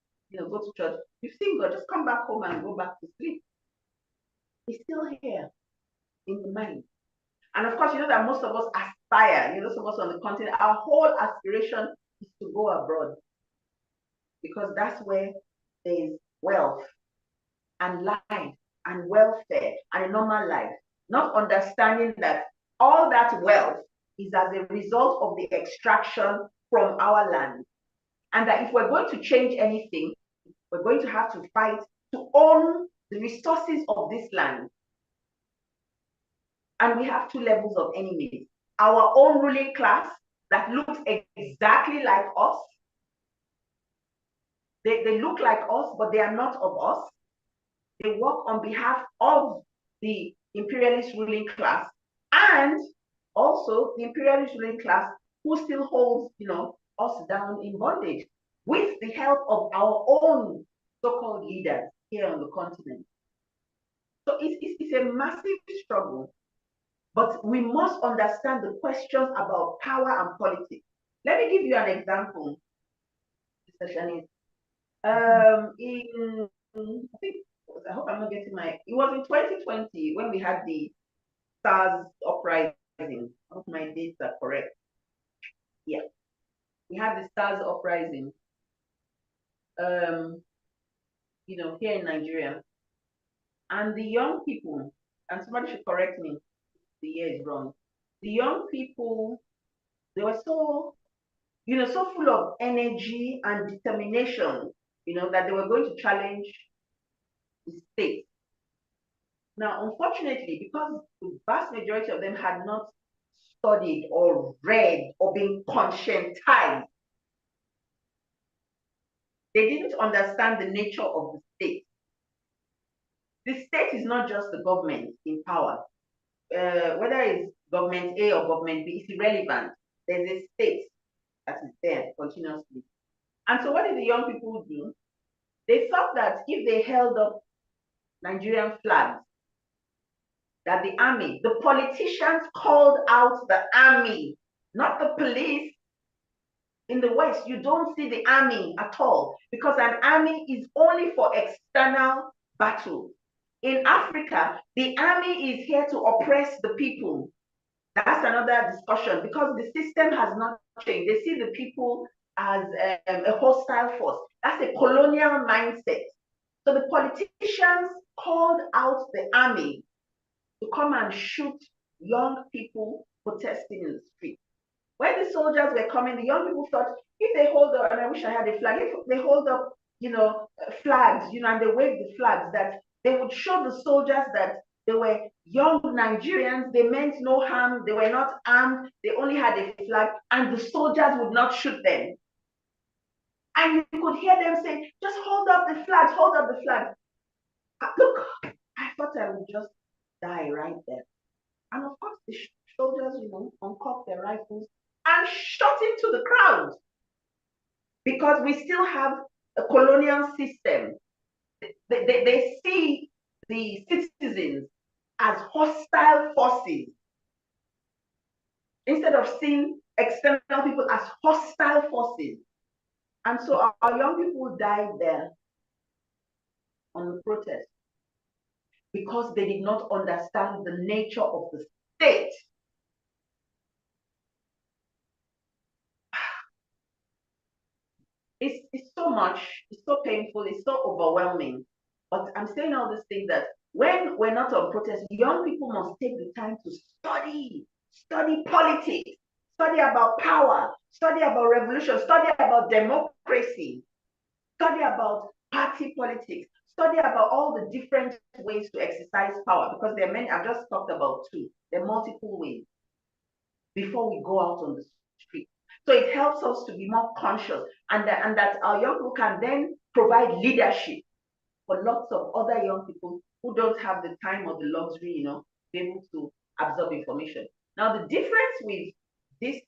go to church. You've seen God, just come back home and go back to sleep. He's still here in the mind. And of course, that most of us aspire, those of us on the continent, our whole aspiration is to go abroad. Because that's where there's wealth and life and welfare and a normal life. Not understanding that all that wealth is as a result of the extraction from our land. And that if we're going to change anything, we're going to have to fight to own the resources of this land. And we have two levels of enemies. Our own ruling class that looks exactly like us. They look like us, but they are not of us. They work on behalf of the imperialist ruling class, and also the imperialist ruling class who still holds, us down in bondage with the help of our own so-called leaders here on the continent. So it's a massive struggle, but we must understand the questions about power and politics. Let me give you an example, Sista Shanice. I hope I'm not getting it was in 2020 when we had the SARS uprising. I hope my dates are correct. Yeah. We had the SARS uprising, here in Nigeria. And the young people, and somebody should correct me if the year is wrong. The young people, they were so full of energy and determination, that they were going to challenge the state. Now, unfortunately, because the vast majority of them had not studied or read or been conscientized, they didn't understand the nature of the state. The state is not just the government in power. Whether it's government A or government B, it's irrelevant. There's a state that is there continuously. And so what did the young people do? They thought that if they held up Nigerian flags, that the army, the politicians called out the army, not the police. In the West, you don't see the army at all, because an army is only for external battle. In Africa, the army is here to oppress the people. That's another discussion, because the system has not changed. They see the people as a hostile force. That's a colonial mindset. So the politicians called out the army to come and shoot young people protesting in the street. When the soldiers were coming, the young people thought, if they hold up, and I wish I had a flag, if they hold up, flags, and they wave the flags, that they would show the soldiers that they were young Nigerians, they meant no harm, they were not armed, they only had a flag, and the soldiers would not shoot them. And you could hear them say, just hold up the flags, hold up the flags. Look, I thought I would just die right there. And of course, the soldiers, uncocked their rifles and shot into the crowd because we still have a colonial system. They see the citizens as hostile forces instead of seeing external people as hostile forces. And so our young people died there on the protest because they did not understand the nature of the state. It's so much, it's so painful, it's so overwhelming. But I'm saying all these things that when we're not on protest, young people must take the time to study politics, study about power, study about revolution, study about democracy, study about party politics, study about all the different ways to exercise power, because there are many. I've just talked about two. There are multiple ways before we go out on the street. So it helps us to be more conscious, and that our young people can then provide leadership for lots of other young people who don't have the time or the luxury, to be able to absorb information. Now, the difference with these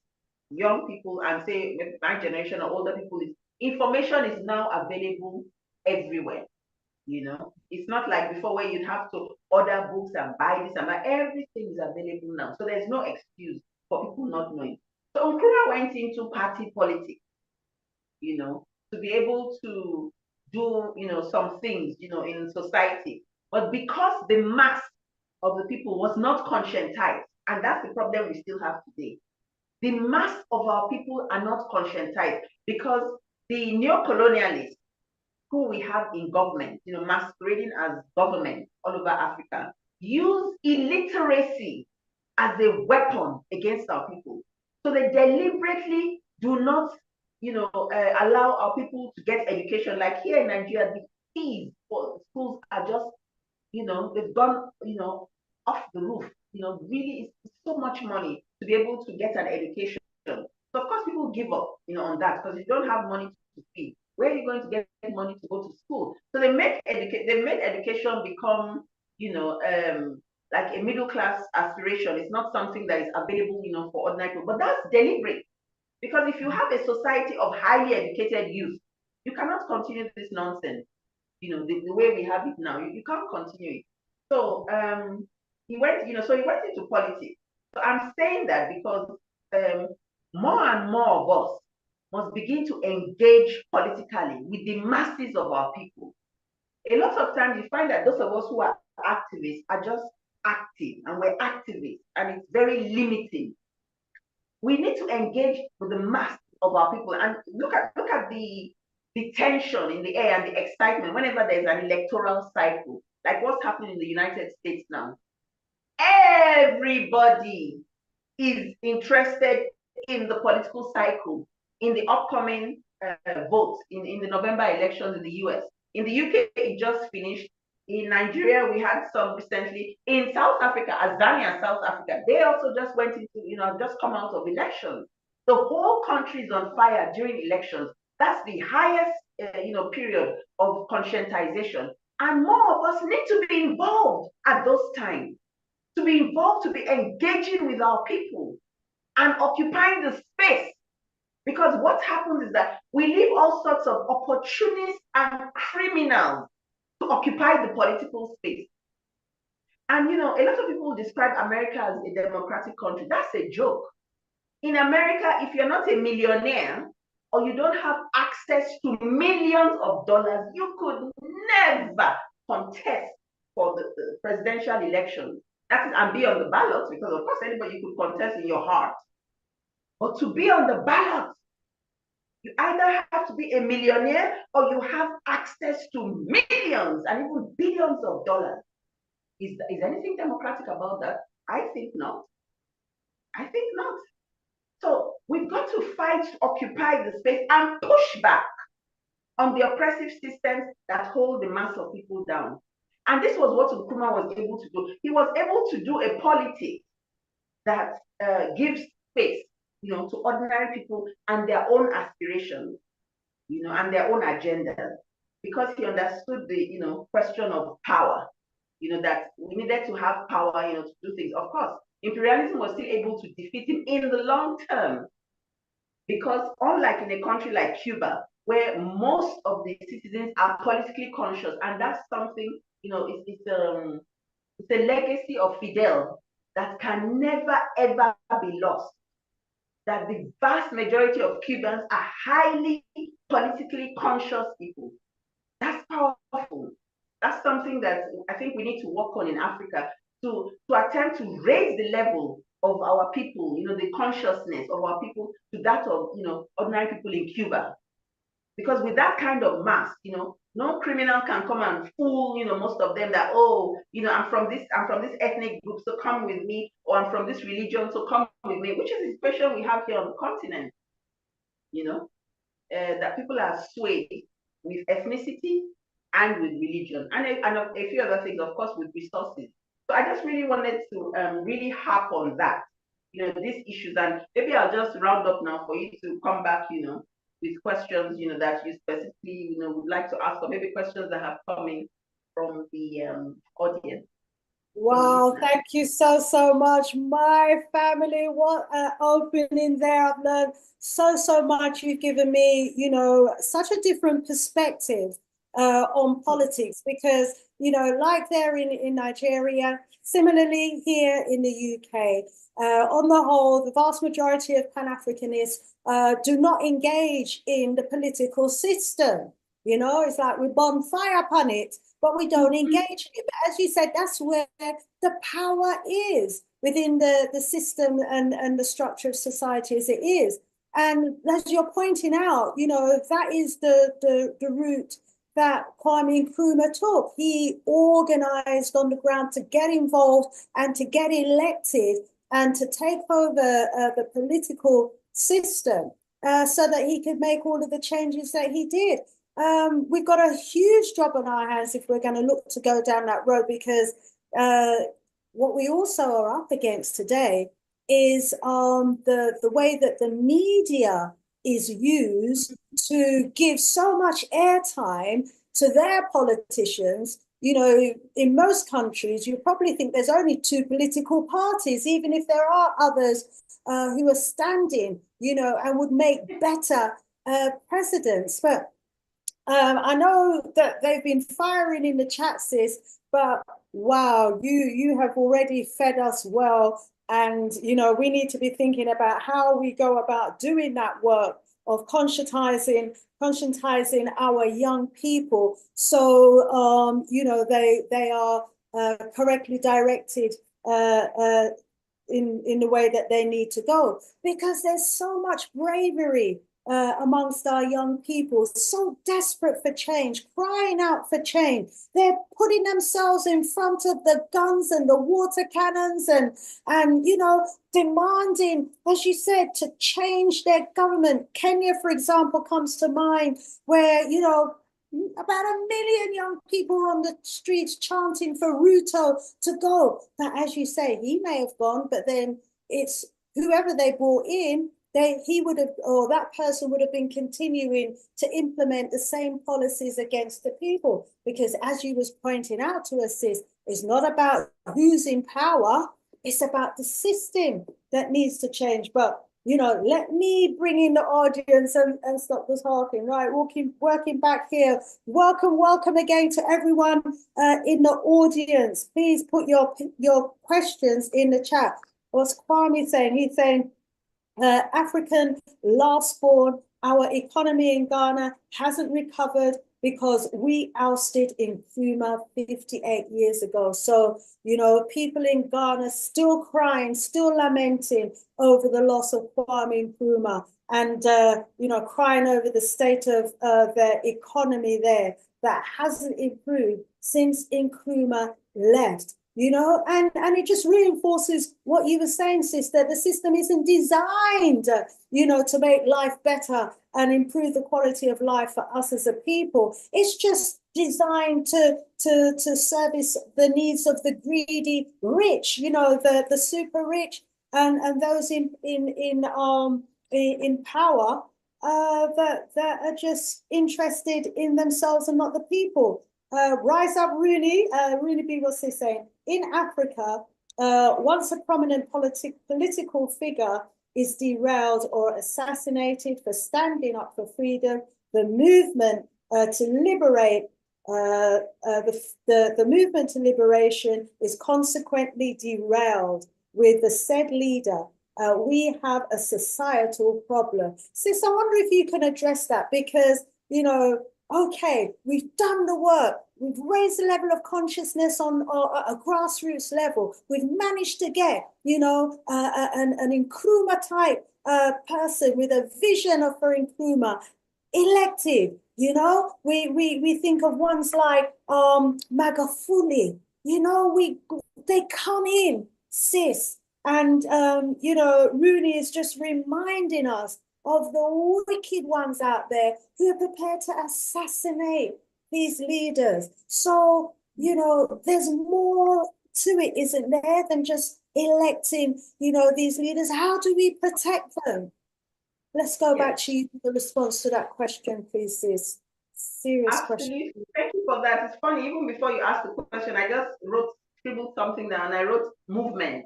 young people and say my generation or older people is information is now available everywhere. It's not like before where you'd have to order books and buy this and that. Everything is available now. So there's no excuse for people not knowing. So Nkrumah went into party politics, to be able to do, some things, in society. But because the mass of the people was not conscientized, and that's the problem we still have today. The mass of our people are not conscientized because the neo-colonialists who we have in government, masquerading as government all over Africa, use illiteracy as a weapon against our people. So they deliberately do not, allow our people to get education. Like here in Nigeria, the fees for schools are just, they've gone, off the roof. Really, it's so much money to be able to get an education. So of course, people give up, on that because you don't have money to feed. Where are you going to get money to go to school? So they made education become, like a middle class aspiration. It's not something that is available, for ordinary people. But that's deliberate. Because if you have a society of highly educated youth, you cannot continue this nonsense. The way we have it now, you can't continue it. So he went into politics. So I'm saying that because more and more of us must begin to engage politically with the masses of our people. A lot of times you find that those of us who are activists are just active, and we're activists, and it's very limiting. We need to engage with the mass of our people and look at the tension in the air and the excitement whenever there's an electoral cycle, like what's happening in the United States now. Everybody is interested in the political cycle, in the upcoming votes in the November elections in the US. In the UK, it just finished. In Nigeria, we had some recently. In South Africa, Azania, South Africa, they also just went into, just come out of elections. The whole country is on fire during elections. That's the highest, period of conscientization. And more of us need to be involved at those times, to be involved, to be engaging with our people and occupying the space. Because what happens is that we leave all sorts of opportunists and criminals to occupy the political space. And, a lot of people describe America as a democratic country. That's a joke. In America, if you're not a millionaire or you don't have access to millions of dollars, you could never contest for the presidential election. That is, and be on the ballot, because of course anybody could contest in your heart. But to be on the ballot, you either have to be a millionaire or you have access to millions and even billions of dollars. Is anything democratic about that? I think not. I think not. So we've got to fight to occupy the space and push back on the oppressive systems that hold the mass of people down. And this was what Nkrumah was able to do. He was able to do a politics that gives space, to ordinary people and their own aspirations, and their own agendas. because he understood the, question of power, that we needed to have power, to do things. Of course, imperialism was still able to defeat him in the long term, because unlike in a country like Cuba, where most of the citizens are politically conscious, and that's something, it's a legacy of Fidel that can never, ever be lost. That the vast majority of Cubans are highly politically conscious people. That's powerful. That's something that I think we need to work on in Africa, to attempt to raise the level of our people, the consciousness of our people to that of, ordinary people in Cuba. Because with that kind of mass, no criminal can come and fool, most of them that, oh, I'm from this ethnic group, so come with me, or I'm from this religion, so come with me, which is the situation we have here on the continent, that people are swayed with ethnicity and with religion, and a few other things, of course, with resources. So I just really wanted to really harp on that, these issues, and maybe I'll just round up now for you to come back, with questions, that you specifically, would like to ask, or maybe questions that have come in from the audience. Wow, thank you so much. My family, what an opening there. I've learned so much. You've given me, such a different perspective on politics, because, like there in Nigeria, similarly here in the UK, on the whole, the vast majority of Pan-Africanists do not engage in the political system. It's like we bonfire upon it, but we don't engage in it. But as you said, that's where the power is within the system and the structure of society as it is. And as you're pointing out, that is the route that Kwame Nkrumah took. He organized on the ground to get involved and to get elected and to take over the political system so that he could make all of the changes that he did. We've got a huge job on our hands if we're going to look to go down that road, because what we also are up against today is the way that the media is used to give so much airtime to their politicians. In most countries, you probably think there's only two political parties, even if there are others who are standing, and would make better presidents. But I know that they've been firing in the chat, sis, but wow, you have already fed us well. And, we need to be thinking about how we go about doing that work of conscientizing our young people. So, they are correctly directed in the way that they need to go, because there's so much bravery amongst our young people, so desperate for change, crying out for change. They're putting themselves in front of the guns and the water cannons and demanding, as you said, to change their government. Kenya, for example, comes to mind, where, about 1 million young people on the streets chanting for Ruto to go. But as you say, he may have gone, but then it's whoever they brought in, he would have, or that person would have been continuing to implement the same policies against the people. Because as you was pointing out to us, sis, it's not about who's in power, it's about the system that needs to change. But, let me bring in the audience and stop this harping. Right, working back here. Welcome again to everyone in the audience. Please put your questions in the chat. What's Kwame saying? He's saying, African last born, our economy in Ghana hasn't recovered because we ousted Nkrumah 58 years ago. So, people in Ghana still crying, still lamenting over the loss of Kwame Nkrumah, and, crying over the state of their economy there that hasn't improved since Nkrumah left. And it just reinforces what you were saying, sister. The system isn't designed, to make life better and improve the quality of life for us as a people. It's just designed to service the needs of the greedy rich, the super rich and those in power. that are just interested in themselves and not the people. Rise up, Rooney. Rooney B, what's he saying? In Africa, once a prominent political figure is derailed or assassinated for standing up for freedom, the movement to liberate the movement to liberation is consequently derailed with the said leader. We have a societal problem. Sis, I wonder if you can address that because, you know, okay, we've done the work. We've raised the level of consciousness on a grassroots level. We've managed to get, you know, an Nkrumah type person with a vision of for Nkrumah elected. You know, we think of ones like Magafuli. You know, they come in, sis, and you know, Rooney is just reminding us of the wicked ones out there who are prepared to assassinate these leaders. So, you know, there's more to it, isn't there, than just electing, you know, these leaders. How do we protect them? Let's go back to you for the response to that question, please, sis. Serious question. Absolutely. Thank you for that. It's funny, even before you asked the question, I just scribbled something down. I wrote movement.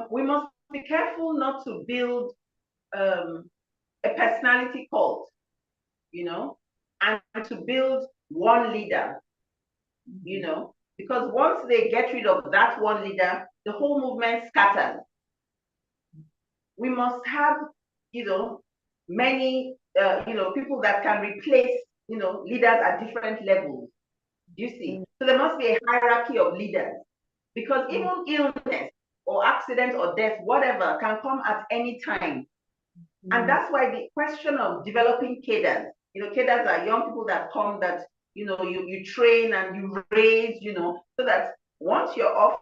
We must be careful not to build a personality cult, you know, and to build one leader, you know, because once they get rid of that one leader, the whole movement scatters. We must have, you know, many, you know, people that can replace, you know, leaders at different levels. You see, so there must be a hierarchy of leaders because even illness or accident or death, whatever, can come at any time. And that's why the question of developing cadres, you know, cadres are young people that come that, you know, you train and you raise, you know, so that once you're off,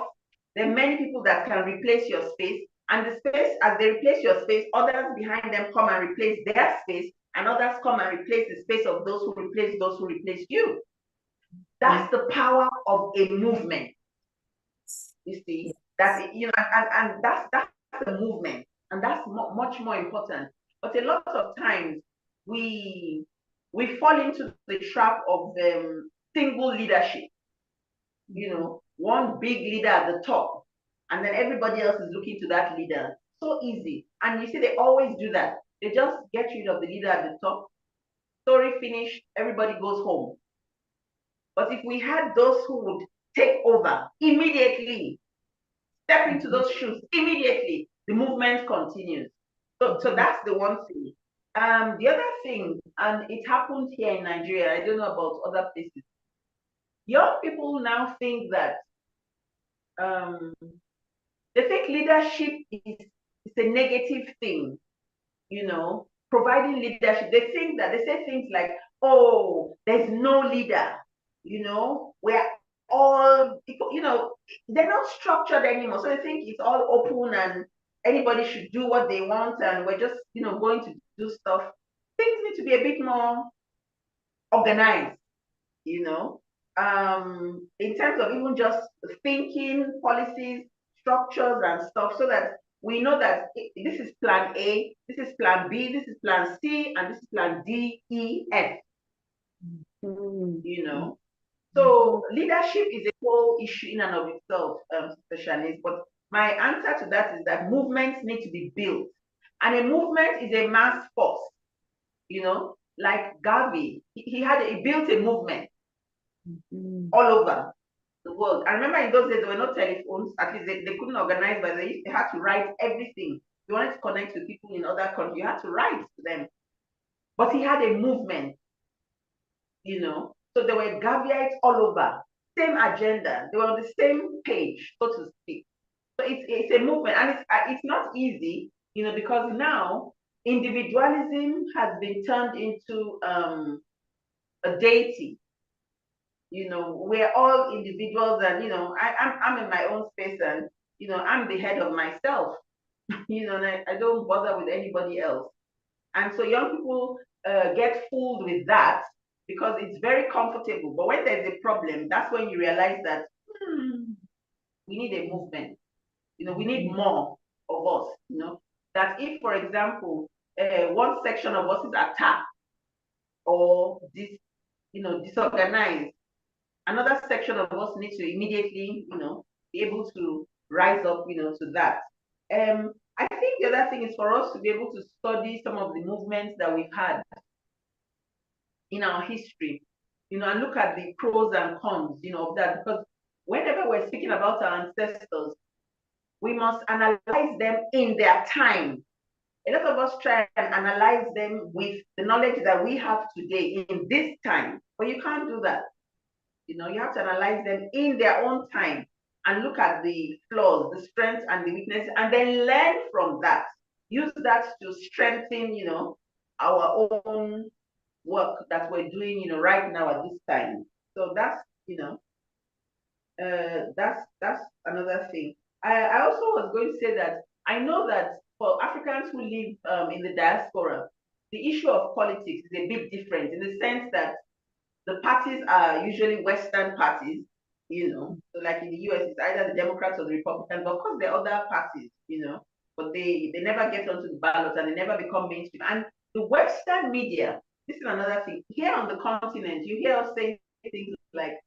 there are many people that can replace your space. And the space, as they replace your space, others behind them come and replace their space, and others come and replace the space of those who replaced you. That's the power of a movement. You see, that, you know, and that's the movement, and that's much more important. But a lot of times we fall into the trap of single leadership. You know, one big leader at the top, and then everybody else is looking to that leader. So easy. And you see, they always do that. They just get rid of the leader at the top. Story finished, everybody goes home. But if we had those who would take over immediately, step into those shoes immediately, the movement continues. So that's the one thing. The other thing, and it happened here in Nigeria, I don't know about other places. Young people now think that they think leadership is a negative thing, you know, providing leadership. They think that, they say things like, oh, there's no leader, you know, we're all, you know, they're not structured anymore. So they think it's all open and anybody should do what they want and we're just, you know, going to do stuff. Things need to be a bit more organized, you know, in terms of even just thinking, policies, structures and stuff, so that we know that this is plan A, this is plan B, this is plan C, and this is plan D, E, F. You know, so leadership is a whole issue in and of itself, Sister Shanice. But my answer to that is that movements need to be built, and a movement is a mass force. You know, like Garvey, he built a movement all over the world. I remember in those days there were no telephones. At least they couldn't organize, but they had to write everything. If you wanted to connect with people in other countries, you had to write to them. But he had a movement, you know. So there were Gaviites all over, same agenda. They were on the same page, so to speak. So it's a movement, and it's not easy, you know, because now individualism has been turned into a deity. You know, we're all individuals, and you know, I'm in my own space, and you know, I'm the head of myself. You know, and I don't bother with anybody else. And so young people get fooled with that because it's very comfortable. But when there's a problem, that's when you realize that we need a movement. You know, we need more of us. You know, that if, for example, one section of us is attacked or disorganized, another section of us needs to immediately, be able to rise up, to that. I think the other thing is for us to be able to study some of the movements that we've had in our history, and look at the pros and cons, of that. Because whenever we're speaking about our ancestors, we must analyze them in their time. A lot of us try and analyze them with the knowledge that we have today in this time, but you can't do that. You have to analyze them in their own time and look at the flaws, the strengths, and the weaknesses, and then learn from that. Use that to strengthen, our own work that we're doing, right now at this time. So that's, that's another thing. I also was going to say that I know that for Africans who live in the diaspora, the issue of politics is a bit different in the sense that the parties are usually Western parties, So like in the US, it's either the Democrats or the Republicans, but of course there are other parties, but they never get onto the ballot and they never become mainstream. And the Western media, this is another thing. Here on the continent, you hear us say things like,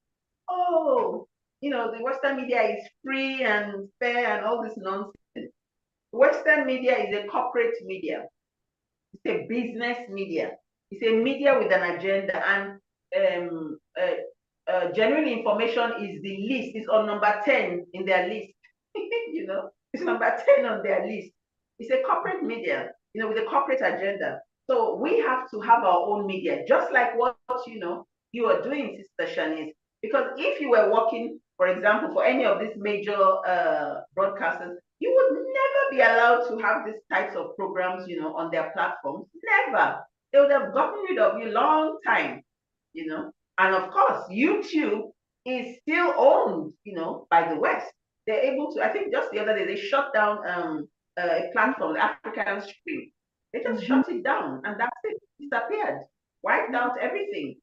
oh, the Western media is free and fair and all this nonsense. Western media is a corporate media. It's a business media. It's a media with an agenda, and genuine information is the list. It's on number 10 in their list. It's number 10 on their list. It's a corporate media, with a corporate agenda. So we have to have our own media, just like what you are doing, Sister Shanice. Because if you were working, for example, for any of these major broadcasters, you would never be allowed to have these types of programs, on their platforms. Never. They would have gotten rid of you long time, And of course, YouTube is still owned, by the West. They're able to, I think just the other day, they shut down a platform, the African Stream. They just shut it down and that's it. Disappeared. Wiped out everything.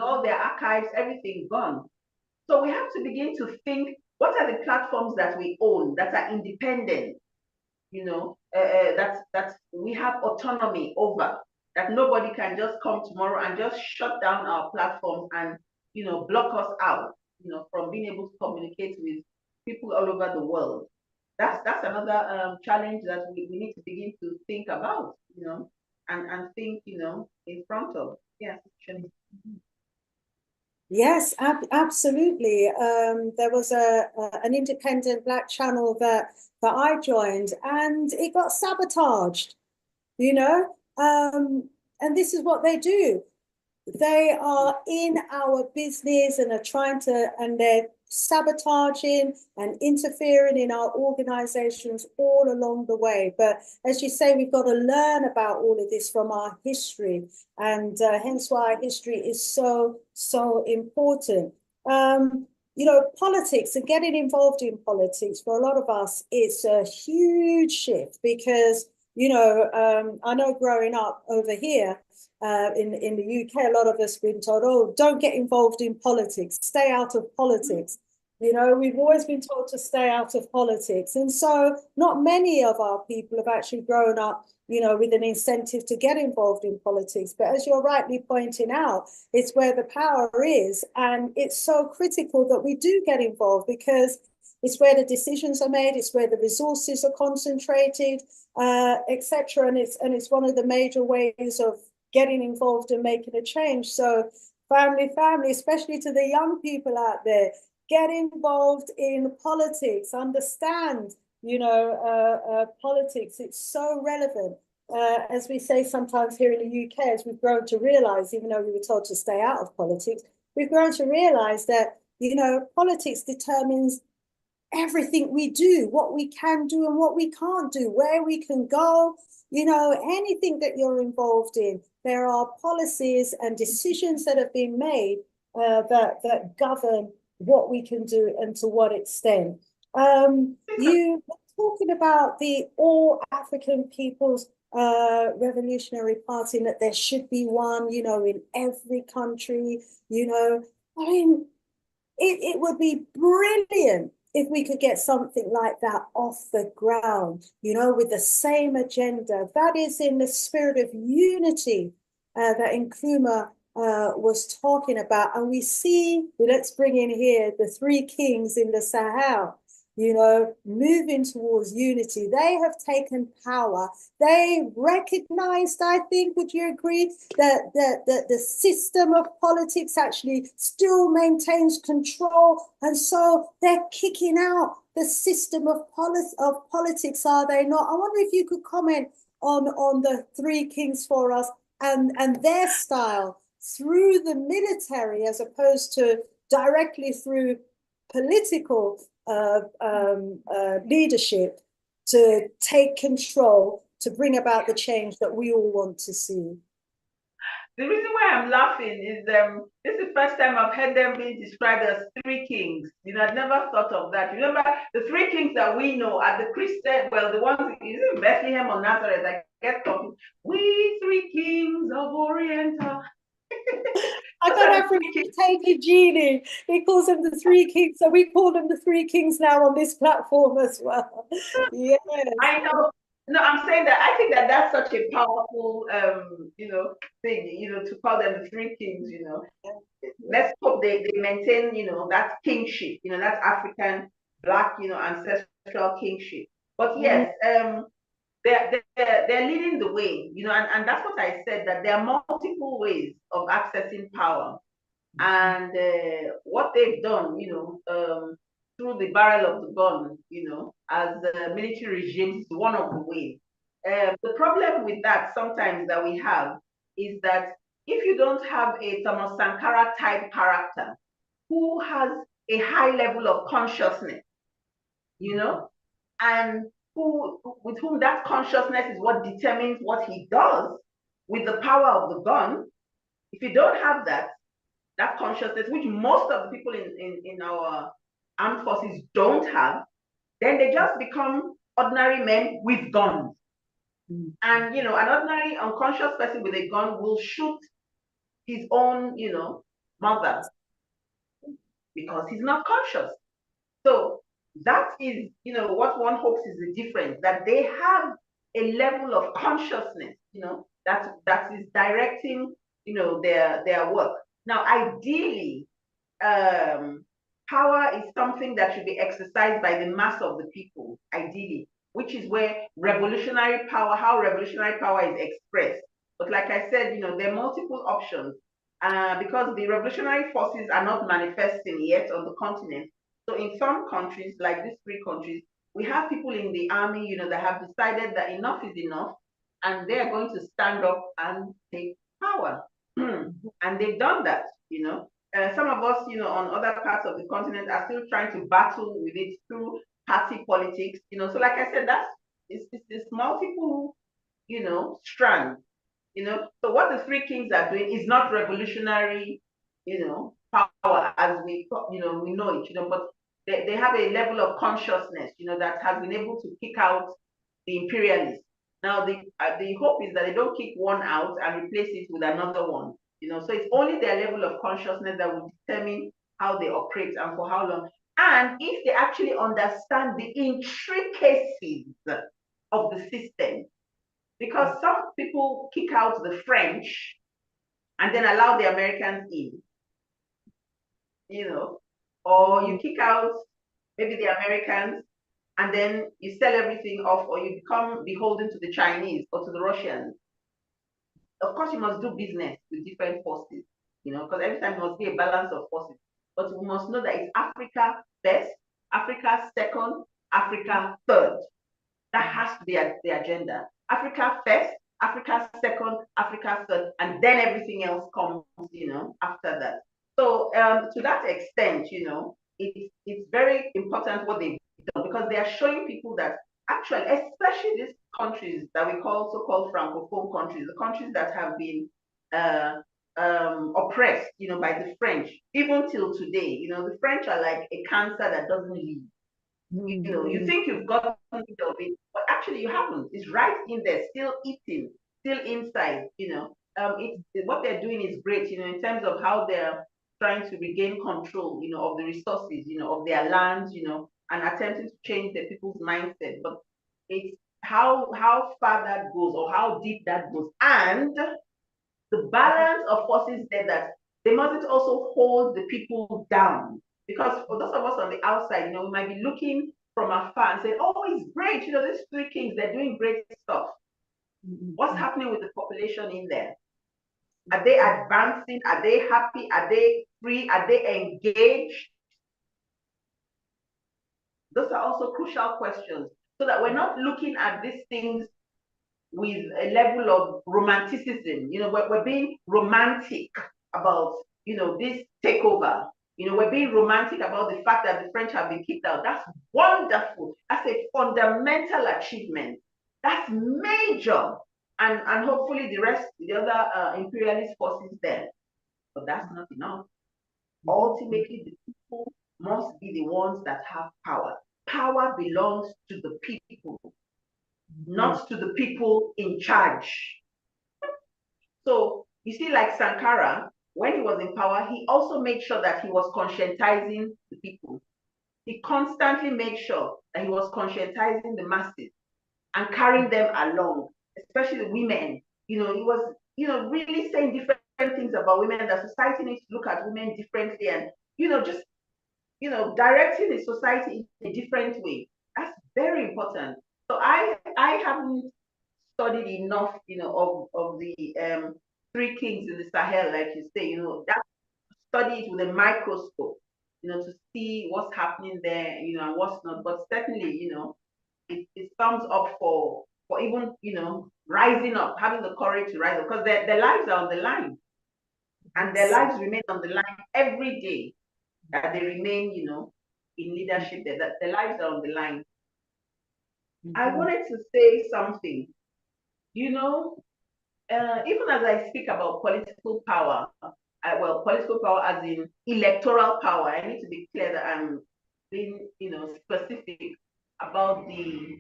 All their archives, everything gone. So we have to begin to think, what are the platforms that we own that are independent, that we have autonomy over, that nobody can just come tomorrow and just shut down our platforms and, block us out, from being able to communicate with people all over the world. That's another challenge that we need to begin to think about, and think, in front of. Yeah. Yes, absolutely. There was an independent Black channel that I joined, and it got sabotaged. And this is what they do. They are in our business and are trying to, and they're sabotaging and interfering in our organizations all along the way. But as you say, we've got to learn about all of this from our history, and hence why history is so, so important. Politics and getting involved in politics for a lot of us, it's a huge shift because, I know growing up over here, in the UK, a lot of us have been told, oh, don't get involved in politics, stay out of politics. We've always been told to stay out of politics. And so not many of our people have actually grown up, with an incentive to get involved in politics. But as you're rightly pointing out, it's where the power is. And it's so critical that we do get involved because it's where the decisions are made, it's where the resources are concentrated, etc. And it's one of the major ways of getting involved and making a change. So family, especially to the young people out there, get involved in politics, understand, politics. It's so relevant. As we say sometimes here in the UK, as we've grown to realize, even though we were told to stay out of politics, we've grown to realize that, politics determines everything we do, what we can do and what we can't do, where we can go, anything that you're involved in. There are policies and decisions that have been made that govern what we can do and to what extent. You were talking about the All African People's Revolutionary Party, and that there should be one, in every country, I mean, it would be brilliant if we could get something like that off the ground, you know, with the same agenda. That is in the spirit of unity that Nkrumah was talking about. And we see, let's bring in here the three kings in the Sahel, you know, moving towards unity. They have taken power. They recognized, I think, would you agree, that the system of politics actually still maintains control. And so they're kicking out the system of politics, are they not? I wonder if you could comment on the three kings for us and their style through the military as opposed to directly through political leadership to take control, to bring about the change that we all want to see. The reason why I'm laughing is this is the first time I've heard them being described as three kings. You know, I'd never thought of that. Remember, the three kings that we know are the Christian, well, the ones in Bethlehem or Nazareth. I get talking, we three kings of Oriental. I got African taken genie. He calls them the three kings, so we call them the three kings now on this platform as well. Yes. I know. No, I'm saying that I think that that's such a powerful, you know, thing, you know, to call them the three kings, you know. Let's hope they maintain, you know, that kingship, you know, that African, Black, you know, ancestral kingship. But yes, they're leading the way, you know, and that's what I said, that there are multiple ways of accessing power. And what they've done, you know, through the barrel of the gun, you know, as military regimes is one of the ways. The problem with that sometimes that we have is that if you don't have a Thomas Sankara type character who has a high level of consciousness, you know, and with whom that consciousness is what determines what he does with the power of the gun, if you don't have that consciousness, which most of the people in our armed forces don't have, then they just become ordinary men with guns. And, you know, an ordinary unconscious person with a gun will shoot his own, you know, mother because he's not conscious. So that is, you know, what one hopes is the difference, that they have a level of consciousness, you know, that is directing, you know, their work. Now, ideally, power is something that should be exercised by the mass of the people, ideally, which is where revolutionary power, how revolutionary power is expressed. But like I said, you know, there are multiple options because the revolutionary forces are not manifesting yet on the continent. So in some countries, like these three countries, we have people in the army, you know, that have decided that enough is enough, and they are going to stand up and take power. And they've done that, you know. Some of us, you know, on other parts of the continent are still trying to battle with it through party politics, you know. So like I said, it's multiple, you know, strands, you know. So what the three kings are doing is not revolutionary, you know, power as we, you know, we know it, you know, but they have a level of consciousness, you know, that has been able to kick out the imperialists. Now, the hope is that they don't kick one out and replace it with another one, you know. So it's only their level of consciousness that will determine how they operate and for how long. And if they actually understand the intricacies of the system, because some people kick out the French and then allow the Americans in, you know, or you kick out maybe the Americans and then you sell everything off, or you become beholden to the Chinese or to the Russians. Of course, you must do business with different forces, you know, because every time there must be a balance of forces. But we must know that it's Africa first, Africa second, Africa third. That has to be the agenda. Africa first, Africa second, Africa third, and then everything else comes, you know, after that. So to that extent, you know, it's very important what they've done, because they are showing people that actually, especially these countries that we call so-called Francophone countries, the countries that have been oppressed, you know, by the French, even till today, you know, the French are like a cancer that doesn't leave. You know, you think you've gotten rid of it, but actually you haven't. It's right in there, still eating, still inside, you know. What they're doing is great, you know, in terms of how they're trying to regain control, you know, of the resources, you know, of their lands, you know, and attempting to change the people's mindset. But it's how far that goes or how deep that goes, and the balance of forces there, that they mustn't also hold the people down. Because for those of us on the outside, we might be looking from afar and say, oh, it's great, these three kings, they're doing great stuff. What's happening with the population in there? Are they advancing? Are they happy? Are they free? Are they engaged? Those are also crucial questions, so that we're not looking at these things with a level of romanticism. We're being romantic about, this takeover. We're being romantic about the fact that the French have been kicked out. That's wonderful. That's a fundamental achievement. That's major. And hopefully the other imperialist forces there. But that's not enough. Ultimately, the people must be the ones that have power. Power belongs to the people, not to the people in charge. So you see, like Sankara, when he was in power, he also made sure that he was conscientizing the people. He constantly made sure that he was conscientizing the masses and carrying them along, especially the women. He was, really saying different things about women, that society needs to look at women differently, and, just, directing the society in a different way. That's very important. So I haven't studied enough, of the three kings in the Sahel, like you say, that study it with a microscope, to see what's happening there, and what's not. But certainly, it thumbs up for even, rising up, having the courage to rise up, because their lives are on the line, and their lives remain on the line every day that they remain, in leadership. That their lives are on the line. I wanted to say something. Even as I speak about political power, political power as in electoral power, I need to be clear that I'm being, specific about the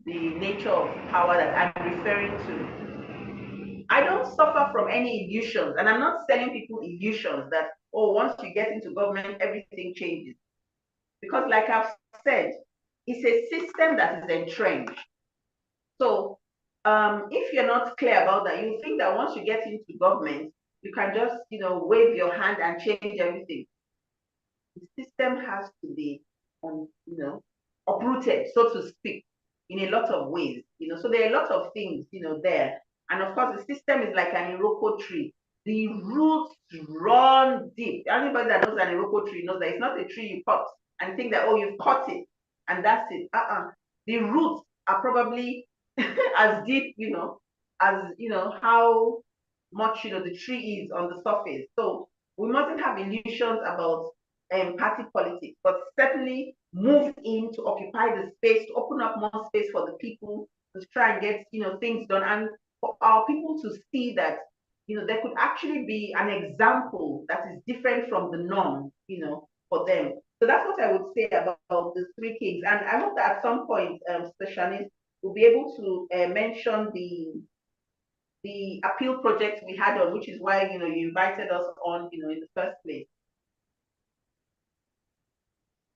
nature of power that I'm referring to. I don't suffer from any illusions, and I'm not selling people illusions that, oh, once you get into government, everything changes. Because like I've said, it's a system that is entrenched. So if you're not clear about that, you think that once you get into government, you can just, wave your hand and change everything. The system has to be, uprooted, so to speak, in a lot of ways. So there are a lot of things, there. And of course, the system is like an Iroko tree. The roots run deep. Anybody that knows an Iroko tree knows that it's not a tree you cut and think that, oh, you've cut it and that's it. The roots are probably as deep, as how much the tree is on the surface. So we mustn't have illusions about party politics, but certainly move in to occupy the space, to open up more space for the people, to try and get things done, and for our people to see that there could actually be an example that is different from the norm, for them. So that's what I would say about the three kings. And I hope that at some point, Sista Shanice will be able to mention the appeal project we had on, which is why you invited us on, in the first place.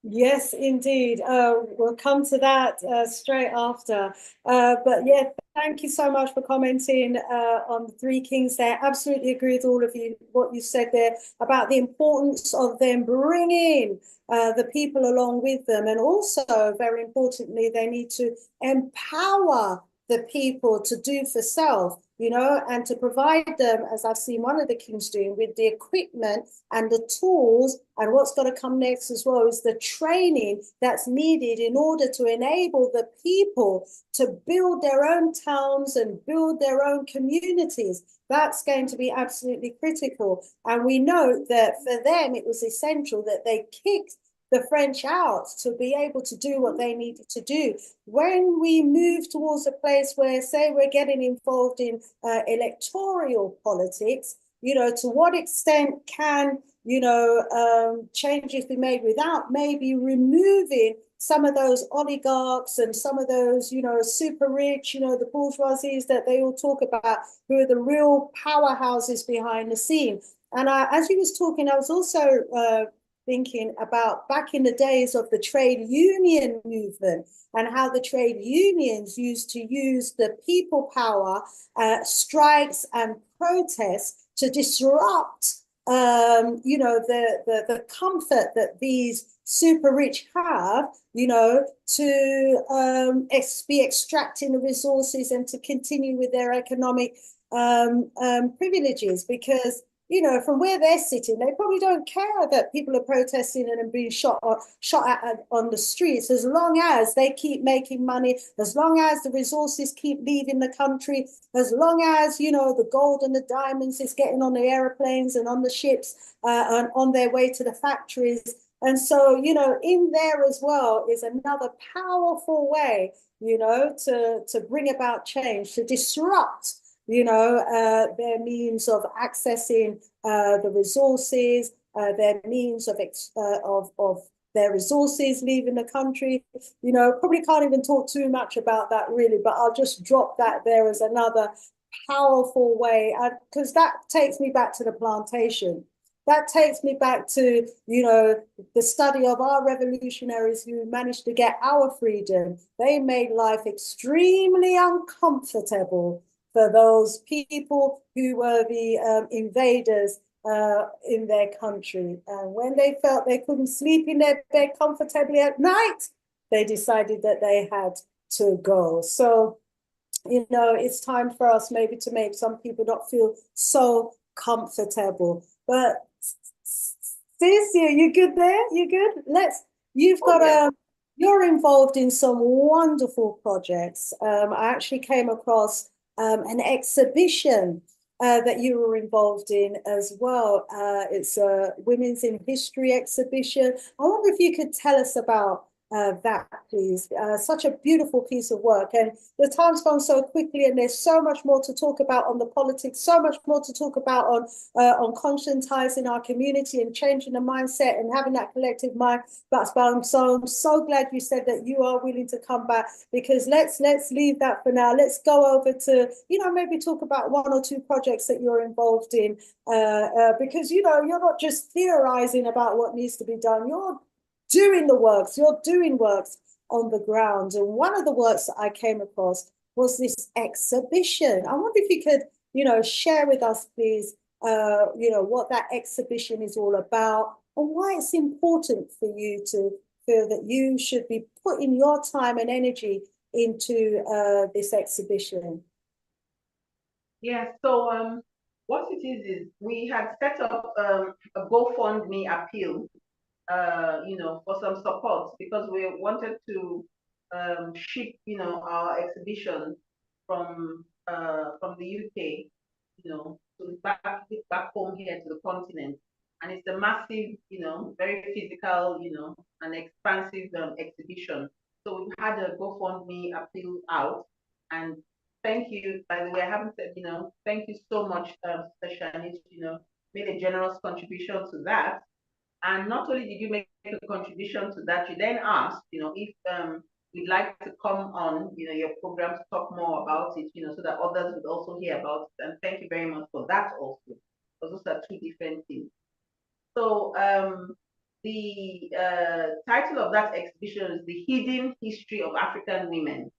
Yes, indeed. We'll come to that straight after. But yeah, thank you so much for commenting on the three kings there. Absolutely agree with all of you, what you said there about the importance of them bringing the people along with them. And also, very importantly, they need to empower the people to do for self, and to provide them, as I've seen one of the kings doing, with the equipment and the tools. And what's got to come next as well is the training that's needed in order to enable the people to build their own towns and build their own communities. That's going to be absolutely critical. And we know that for them, it was essential that they kicked the French out to be able to do what they needed to do. When we move towards a place where, say, we're getting involved in electoral politics, to what extent can, changes be made without maybe removing some of those oligarchs and some of those, super rich, the bourgeoisies that they all talk about, who are the real powerhouses behind the scene. And as you was talking, I was also thinking about back in the days of the trade union movement and how the trade unions used to use the people power, strikes and protests to disrupt the comfort that these super rich have, to be extracting the resources and to continue with their economic privileges. Because, from where they're sitting, they probably don't care that people are protesting and being shot at on the streets, as long as they keep making money, as long as the resources keep leaving the country, as long as, the gold and the diamonds is getting on the airplanes and on the ships and on their way to the factories. And so, in there as well is another powerful way, to bring about change, to disrupt their means of accessing the resources, their means of their resources leaving the country. Probably can't even talk too much about that really, but I'll just drop that there as another powerful way, because that takes me back to the plantation. That takes me back to, the study of our revolutionaries who managed to get our freedom. They made life extremely uncomfortable for those people who were the invaders in their country. And when they felt they couldn't sleep in their bed comfortably at night, they decided that they had to go. So, it's time for us maybe to make some people not feel so comfortable. But Sis, you good there? You good? You're involved in some wonderful projects. I actually came across an exhibition that you were involved in as well. It's a Women's in History exhibition. I wonder if you could tell us about that, please. Such a beautiful piece of work, and the time's gone so quickly, and there's so much more to talk about on the politics, so much more to talk about on conscientizing our community and changing the mindset and having that collective mind. But I'm so glad you said that you are willing to come back, because let's leave that for now. Let's go over to maybe talk about one or two projects that you're involved in, because you're not just theorizing about what needs to be done. You're doing works on the ground. And one of the works that I came across was this exhibition. I wonder if you could, share with us, please, what that exhibition is all about and why it's important for you to feel that you should be putting your time and energy into this exhibition. Yeah, so what it is we had set up a GoFundMe appeal, for some support, because we wanted to ship, our exhibition from the UK, to back home here to the continent. And it's a massive, very physical, and expansive exhibition. So we've had a GoFundMe appeal out, and thank you. By the way, I haven't said, thank you so much, Sista Shanice, made a generous contribution to that. And not only did you make a contribution to that, you then asked, if we'd like to come on, your program to talk more about it, so that others would also hear about it. And thank you very much for that also, because those are two different things. So the title of that exhibition is The Hidden History of African Women.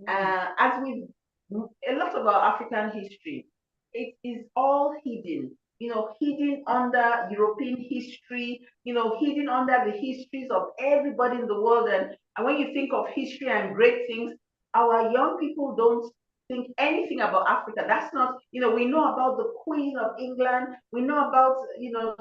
As with a lot of our African history, it is all hidden, hidden under European history, hidden under the histories of everybody in the world. And when you think of history and great things, our young people don't think anything about Africa. That's not, we know about the Queen of England, we know about,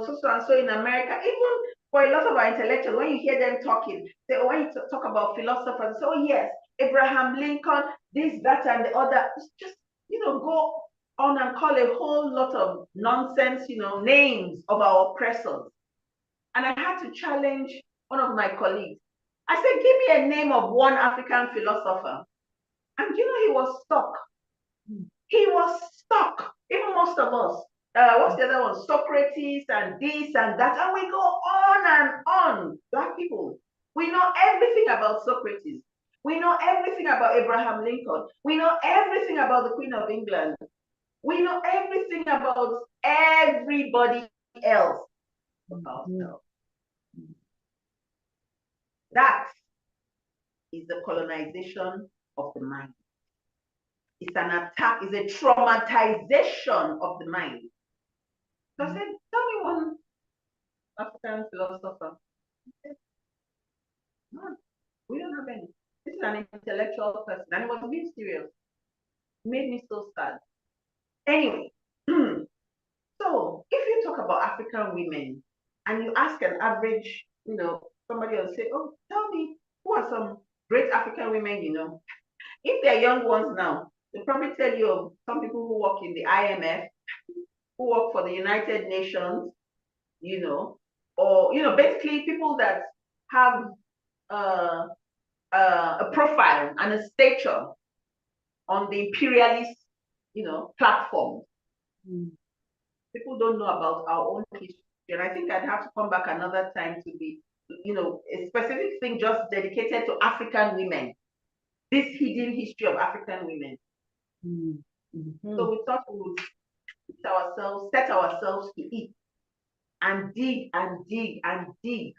so and so in America. Even for a lot of our intellectuals, when you hear them talking, when you talk about philosophers, so yes, Abraham Lincoln, this, that, and the other, just, go on and call a whole lot of nonsense, names of our oppressors. And I had to challenge one of my colleagues. I said, give me a name of one African philosopher. And he was stuck. He was stuck. Even most of us. What's the other one? Socrates and this and that. And we go on and on. Black people. We know everything about Socrates. We know everything about Abraham Lincoln. We know everything about the Queen of England. We know everything about everybody else. That is the colonization of the mind. It's an attack, it's a traumatization of the mind. So I said, tell me one African philosopher. No, we don't have any. This is an intellectual person, and it was being serious. It made me so sad. Anyway, so if you talk about African women and you ask an average, somebody will say, oh, tell me, who are some great African women you know? If they're young ones now, they'll probably tell you of some people who work in the IMF, who work for the United Nations, or, basically people that have a profile and a stature on the imperialist, platform. People don't know about our own history. And I think I'd have to come back another time to be, a specific thing just dedicated to African women, this hidden history of African women. So we thought we would set ourselves to eat and dig and dig and dig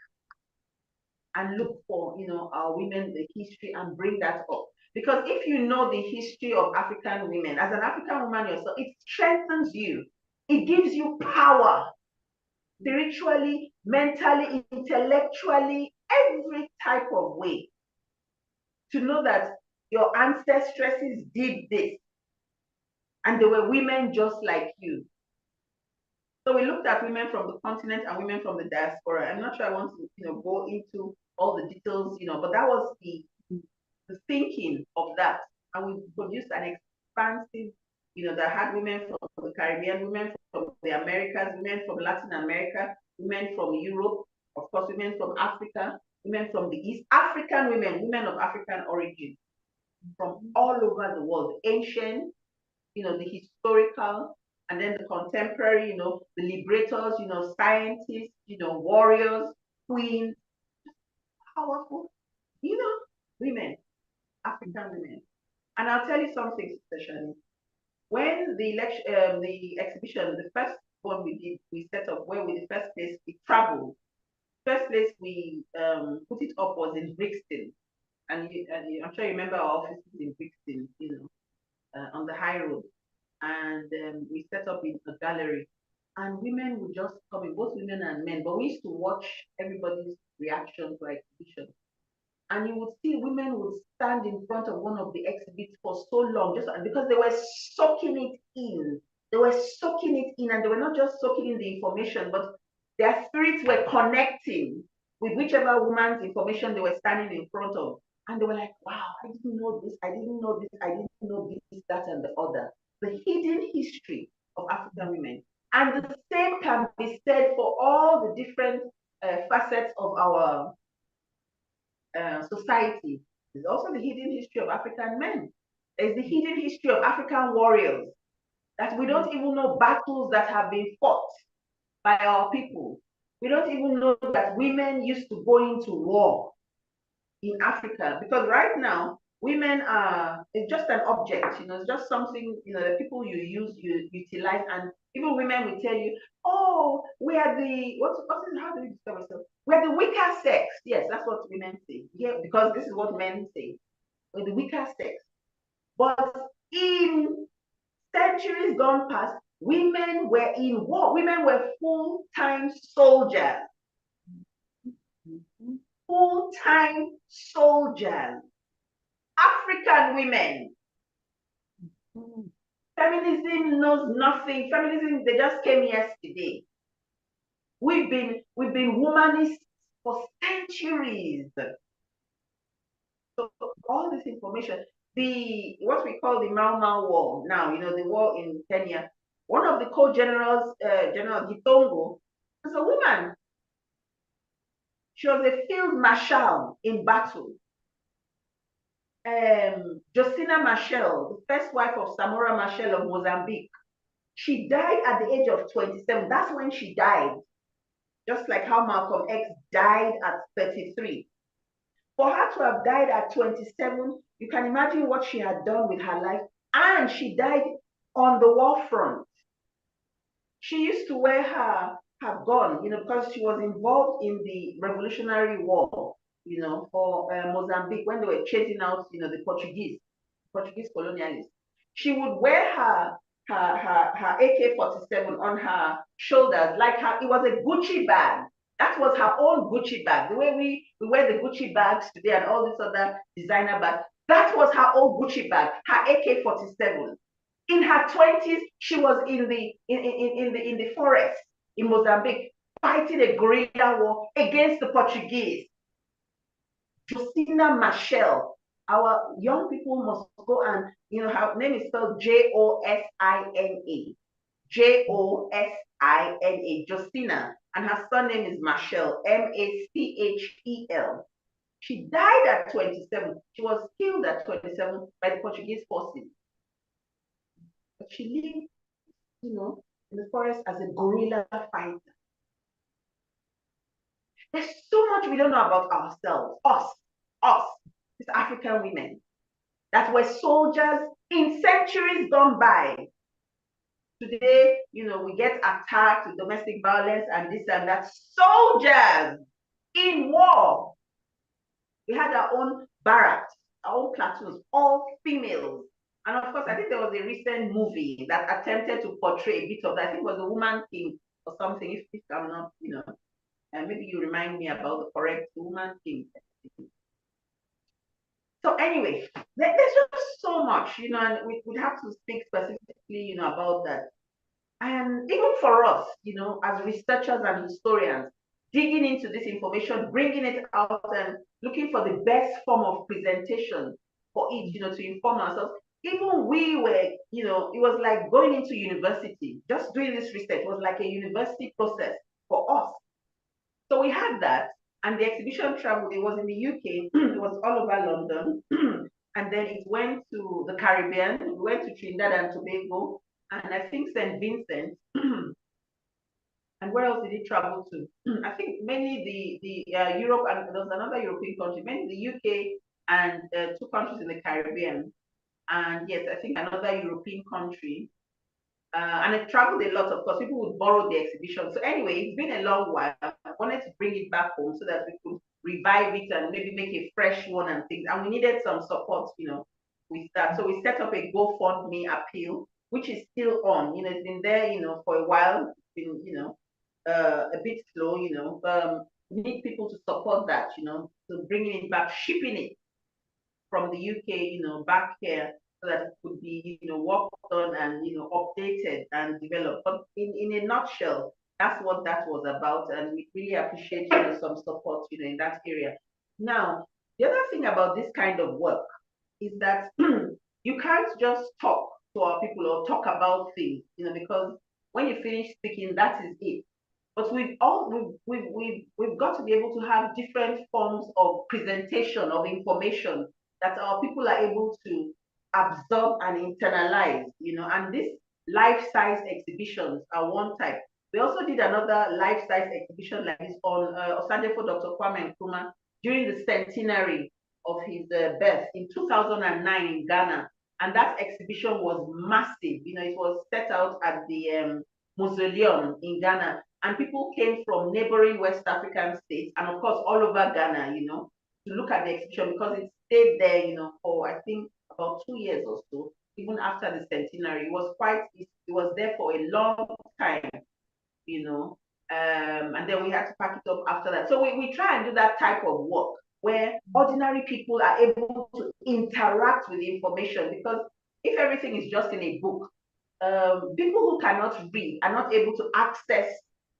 and look for, our women, the history, and bring that up. Because if you know the history of African women, as an African woman yourself, it strengthens you. It gives you power, spiritually, mentally, intellectually, every type of way. To know that your ancestresses did this, and they were women just like you. So we looked at women from the continent and women from the diaspora. I'm not sure I want to, go into all the details, but that was the thinking of that. And we produced an expansive, that had women from the Caribbean, women from the Americas, women from Latin America, women from Europe, of course, women from Africa, women from the East, African women of African origin, from all over the world, ancient, the historical, and then the contemporary, the liberators, scientists, warriors, queens, powerful, women, African women. And I'll tell you something, Sister Shanice. When the exhibition, the first one we set up, where we the first place we traveled. First place we put it up was in Brixton, and I'm sure you remember our offices in Brixton, on the high road. And we set up in a gallery, and women would just come in, both women and men. But we used to watch everybody's reaction to our exhibition. And you would see women would stand in front of one of the exhibits for so long, just because they were soaking it in. They were soaking it in, and they were not just soaking in the information, but their spirits were connecting with whichever woman's information they were standing in front of. And they were like, wow, I didn't know this, I didn't know this, I didn't know this, that, and the other. The hidden history of African women. And the same can be said for all the different facets of our society. There's also the hidden history of African men. There's the hidden history of African warriors, that we don't even know battles that have been fought by our people. We don't even know that women used to go into war in Africa, because right now women are, it's just an object, it's just something, the people you utilize, and even women will tell you, oh, we are the, how do we describe ourselves? We're the weaker sex. Yes, that's what women say. Yeah, because this is what men say. We're the weaker sex. But in centuries gone past, women were in war. Women were full-time soldiers. Full-time soldiers. African women. Feminism knows nothing. Feminism, they just came yesterday. We've been womanists for centuries. So all this information, what we call the Mau Mau War now, the war in Kenya, one of the co-generals, General Gitongo, was a woman. She was a field marshal in battle. Josina Machel, the first wife of Samora Machel of Mozambique, she died at the age of 27. That's when she died. Just like how Malcolm X died at 33. For her to have died at 27, you can imagine what she had done with her life. And she died on the war front. She used to wear her gun, because she was involved in the Revolutionary War, for Mozambique when they were chasing out, the Portuguese colonialists. She would wear her AK-47 on her shoulders, like it was a Gucci bag. That was her own Gucci bag. The way we wear the Gucci bags today and all these other designer bags, that was her own Gucci bag, her AK-47. In her 20s, she was in the forest in Mozambique, fighting a guerrilla war against the Portuguese. Josina Machel. Our young people must go and, her name is spelled Josina. Josina, Josina, and her surname is Machel, Machel. She died at 27. She was killed at 27 by the Portuguese forces. But she lived, in the forest as a guerrilla fighter. There's so much we don't know about ourselves, us, these African women, that were soldiers in centuries gone by. Today, we get attacked with domestic violence and this and that. Soldiers in war. We had our own barracks, our own platoons, all females. And of course, I think there was a recent movie that attempted to portray a bit of that. I think it was The Woman King or something, if I'm not, and maybe you remind me about the correct Woman King. So anyway, there's just so much, and we'd have to speak specifically, about that. And even for us, as researchers and historians, digging into this information, bringing it out and looking for the best form of presentation for it, to inform ourselves. Even we were, it was like going into university, just doing this research was like a university process for us. So we had that, and the exhibition traveled. It was in the UK, it was all over London, and then it went to the Caribbean, we went to Trinidad and Tobago, and I think St. Vincent. And where else did it travel to? I think mainly the Europe, and there was another European country, mainly the UK and 2 countries in the Caribbean. And yes, I think another European country. And it traveled a lot, of course. People would borrow the exhibition. So anyway, it's been a long while. I wanted to bring it back home so that we could revive it and maybe make a fresh one and things. And we needed some support, with that. So we set up a GoFundMe appeal, which is still on. It's been there, for a while. It's been, a bit slow, we need people to support that, to bringing it back, shipping it from the UK, back here, so that it could be, worked on and, updated and developed. But in a nutshell, that's what that was about. And we really appreciate, some support, in that area. Now, the other thing about this kind of work is that you can't just talk to our people or talk about things, because when you finish speaking, that is it. But we've got to be able to have different forms of presentation of information that our people are able to absorb and internalize, and these life-size exhibitions are one type. We also did another life-size exhibition like this on Osanje for Dr. Kwame Nkrumah during the centenary of his birth in 2009 in Ghana. And that exhibition was massive. It was set out at the mausoleum in Ghana. And people came from neighboring West African states and of course all over Ghana, to look at the exhibition because it stayed there, for I think about 2 years or so, even after the centenary. It was there for a long time, and then we had to pack it up after that. So we try and do that type of work where ordinary people are able to interact with the information, because if everything is just in a book, people who cannot read are not able to access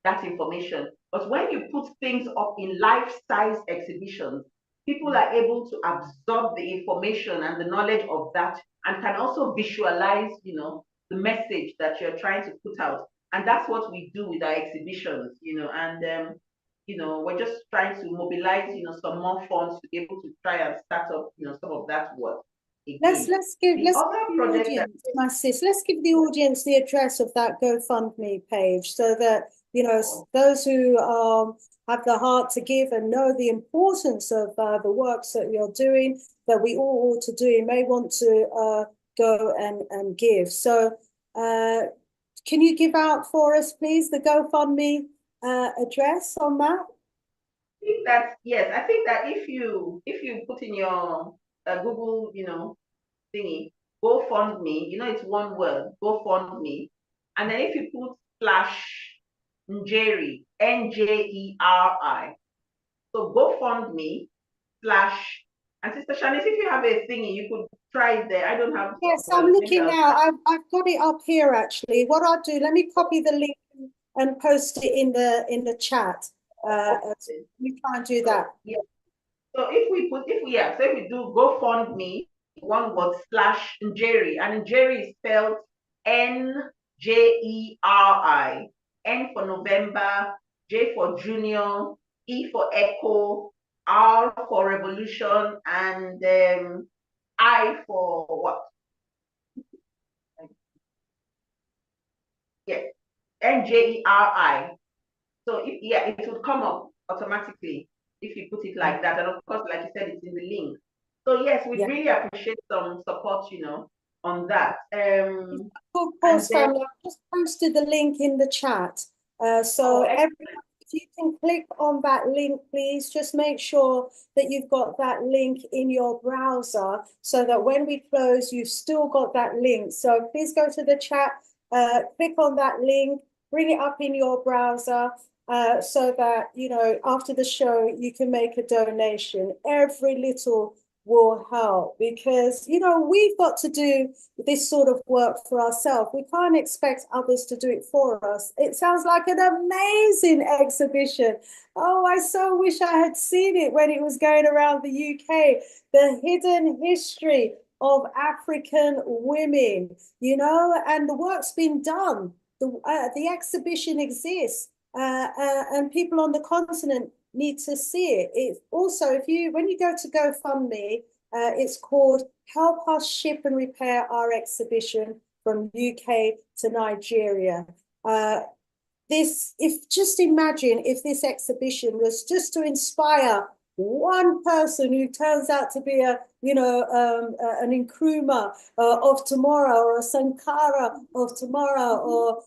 that information. But when you put things up in life-size exhibitions, people are able to absorb the information and the knowledge of that and can also visualize, the message that you're trying to put out. And that's what we do with our exhibitions, and we're just trying to mobilize, some more funds to be able to try and start up, some of that work. Let's give the audience, my sis, let's give the audience the address of that GoFundMe page so that, those who have the heart to give and know the importance of the works that you're doing, that we all ought to do, may want to go and give. So can you give out for us, please, the GoFundMe address on that? think that, yes, I think that if you put in your Google, thingy, GoFundMe, it's one word, GoFundMe, and then if you put slash Njeri, Njeri, so GoFundMe slash, and Sister Shanice, if you have a thingy, you could try it there. I don't have Yes, I'm words. Maybe looking I'll now. I've got it up here actually. What I'll do, let me copy the link and post it in the chat. Let me try and do that. yeah. So if we do GoFundMe, one word slash Njeri, and Njeri is spelled Njeri, N for November, J for Junior, E for Echo, R for Revolution, and I for what? Yes, Njeri. So it would come up automatically if you put it like that. And of course, like you said, it's in the link. So yes, we'd Yeah. really appreciate some support, on that. Of course, family. I've just posted the link in the chat. So everyone, if you can click on that link, please just make sure that you've got that link in your browser so that when we close, you've still got that link. So please go to the chat, click on that link, bring it up in your browser. So that, after the show, you can make a donation. Every little will help because, we've got to do this sort of work for ourselves. We can't expect others to do it for us. It sounds like an amazing exhibition. Oh, I so wish I had seen it when it was going around the UK. The hidden history of African women, and the work's been done. The exhibition exists. And people on the continent need to see it. It's also, when you go to GoFundMe, it's called Help Us Ship and Repair Our Exhibition from UK to Nigeria. Just imagine if this exhibition was just to inspire one person who turns out to be an Nkrumah of tomorrow, or a Sankara of tomorrow, or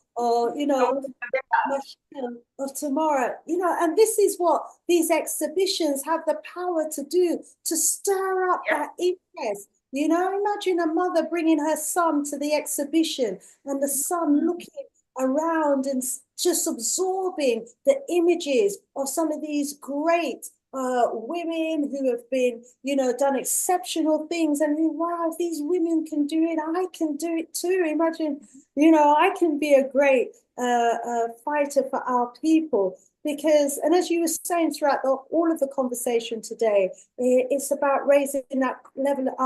of tomorrow, and this is what these exhibitions have the power to do, to stir up that interest. Imagine a mother bringing her son to the exhibition and the son looking around and just absorbing the images of some of these great women who have been, done exceptional things, and wow, if these women can do it, I can do it too. Imagine, I can be a great fighter for our people. Because, and as you were saying throughout all of the conversation today, it's about raising our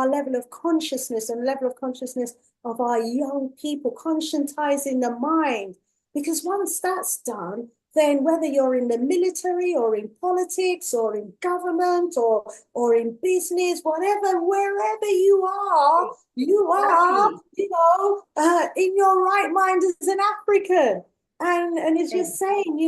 level of consciousness and level of consciousness of our young people, conscientizing the mind. Because once that's done, then whether you're in the military or in politics or in government or in business, wherever you are, in your right mind as an African. And as you're saying,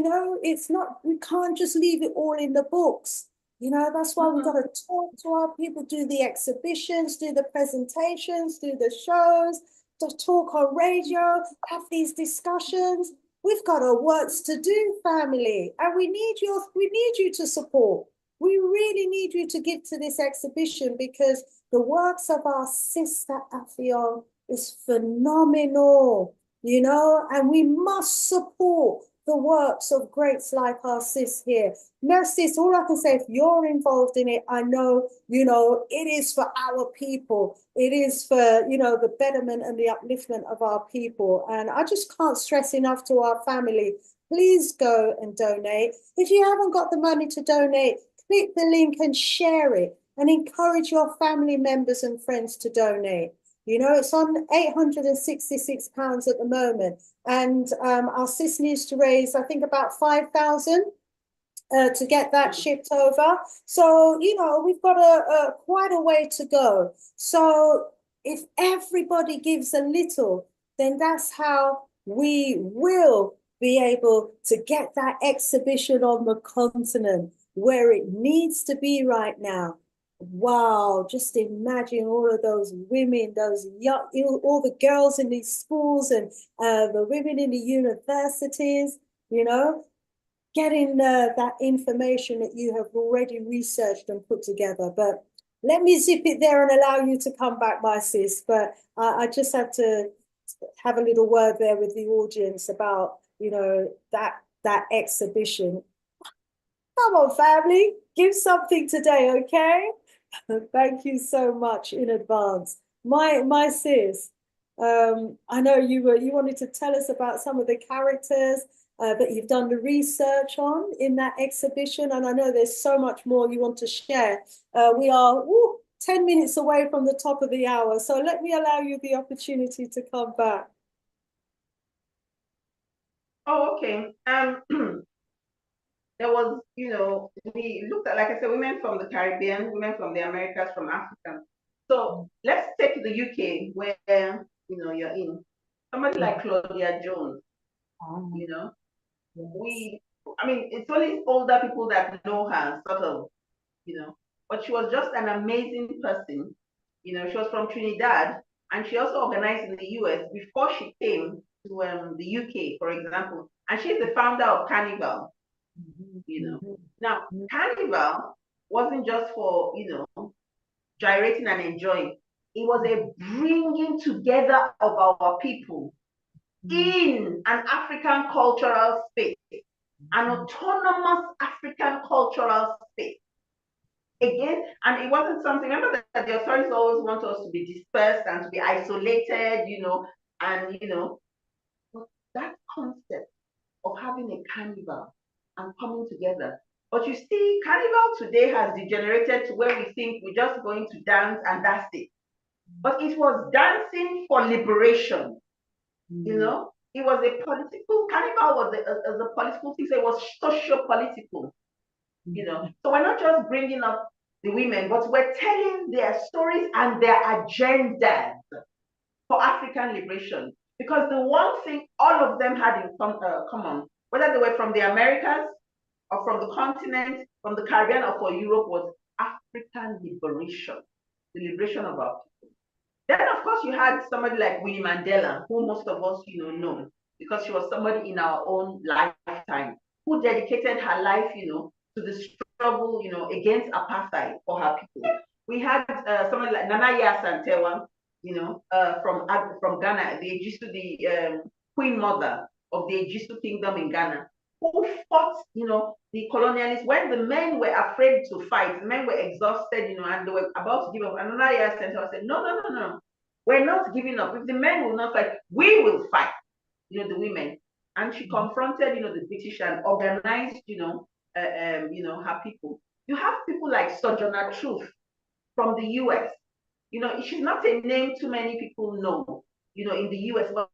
it's not, we can't just leave it all in the books. That's why we've got to talk to our people, do the exhibitions, do the presentations, do the shows, to talk on radio, have these discussions. We've got our works to do, family, and we need you to support. We really need you to give to this exhibition because the works of our Sister Affiong is phenomenal, and we must support the works of greats like our sis here. No, sis, all I can say, if you're involved in it, I know, it is for our people. It is for, the betterment and the upliftment of our people. And I just can't stress enough to our family, please go and donate. If you haven't got the money to donate, click the link and share it and encourage your family members and friends to donate. It's on £866 at the moment. And our sis needs to raise, I think, about 5,000 to get that shipped over. So, we've got quite a way to go. So if everybody gives a little, then that's how we will be able to get that exhibition on the continent where it needs to be right now. Wow, just imagine all of those women, those young, all the girls in these schools and the women in the universities, getting that information that you have already researched and put together. But let me zip it there and allow you to come back, my sis. But I just have to have a little word there with the audience about, you know, that exhibition. Come on, family, give something today, okay? Thank you so much in advance. My sis, I know you wanted to tell us about some of the characters that you've done the research on in that exhibition, and I know there's so much more you want to share. We are 10 minutes away from the top of the hour, so let me allow you the opportunity to come back. Oh, okay. There was, we looked at, like I said, women from the Caribbean, women from the Americas, from Africa. So let's take the UK, where, you're in. Somebody like Claudia Jones, Yes. it's only older people that know her, sort of, but she was just an amazing person. She was from Trinidad, and she also organized in the US before she came to the UK, for example. And she's the founder of Carnival. Now, Carnival wasn't just for, gyrating and enjoying. It was a bringing together of our people in an African cultural space, an autonomous African cultural space. Again, and it wasn't something, remember that the authorities always want us to be dispersed and to be isolated, but that concept of having a carnival and coming together. But you see, carnival today has degenerated to where we think we're just going to dance and that's it. But it was dancing for liberation. It was a political, carnival was a political thing, so it was socio-political. So we're not just bringing up the women, but we're telling their stories and their agendas for African liberation. Because the one thing all of them had in common, whether they were from the Americas or from the continent, from the Caribbean or for Europe, was African liberation, the liberation of our people. Then, of course, you had somebody like Winnie Mandela, who most of us, know, because she was somebody in our own lifetime who dedicated her life, to the struggle, against apartheid for her people. We had somebody like Nana Santewa, from Ghana, the Queen Mother of the Ejisu Kingdom in Ghana, who fought, the colonialists when the men were afraid to fight, the men were exhausted, and they were about to give up. And Nana Santewa said, no, we're not giving up. If the men will not fight, we will fight, the women. And she confronted, the British and organized, her people. You have people like Sojourner Truth from the US. She's not a name too many people know, in the US, but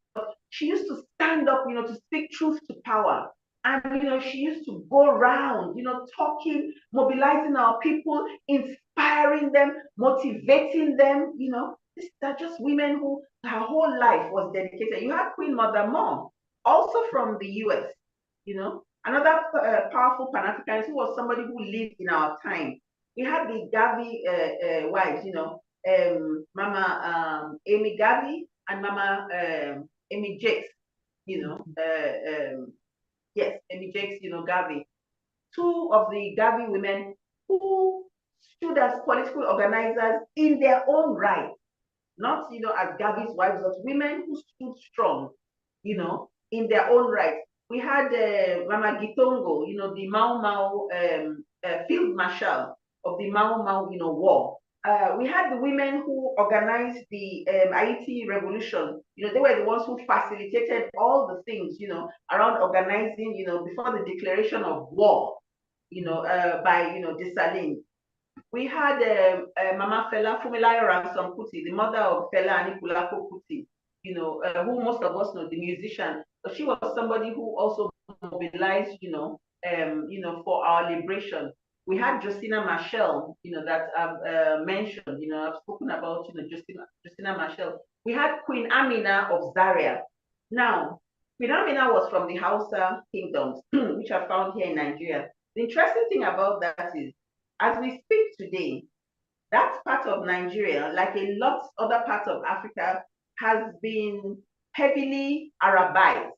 she used to stand up, to speak truth to power. And, she used to go around, talking, mobilizing our people, inspiring them, motivating them, These are just women who her whole life was dedicated. You have Queen Mother Mom, also from the US, another powerful Pan-Africanist who was somebody who lived in our time. We had the Gavi wives, Mama Amy Gavi and Mama Amy Jakes, yes, Amy Jakes, Gavi. Two of the Gavi women who stood as political organizers in their own right, not, as Gavi's wives, but women who stood strong, in their own right. We had Mama Gitongo, the Mau Mau field marshal of the Mau Mau, war. We had the women who organized the Haiti revolution. They were the ones who facilitated all the things, around organizing, before the declaration of war, by, Dessalines. We had Mama Fela Fumilayo Ransom Kuti, the mother of Fela Anikulapo Kuti, who most of us know, the musician. But she was somebody who also mobilized, for our liberation. We had Justina Marshall, that I've mentioned, I've spoken about, Justina Marshall. We had Queen Amina of Zaria. Now, Queen Amina was from the Hausa kingdoms, which are found here in Nigeria. The interesting thing about that is, as we speak today, that part of Nigeria, like a lot other parts of Africa, has been heavily Arabized.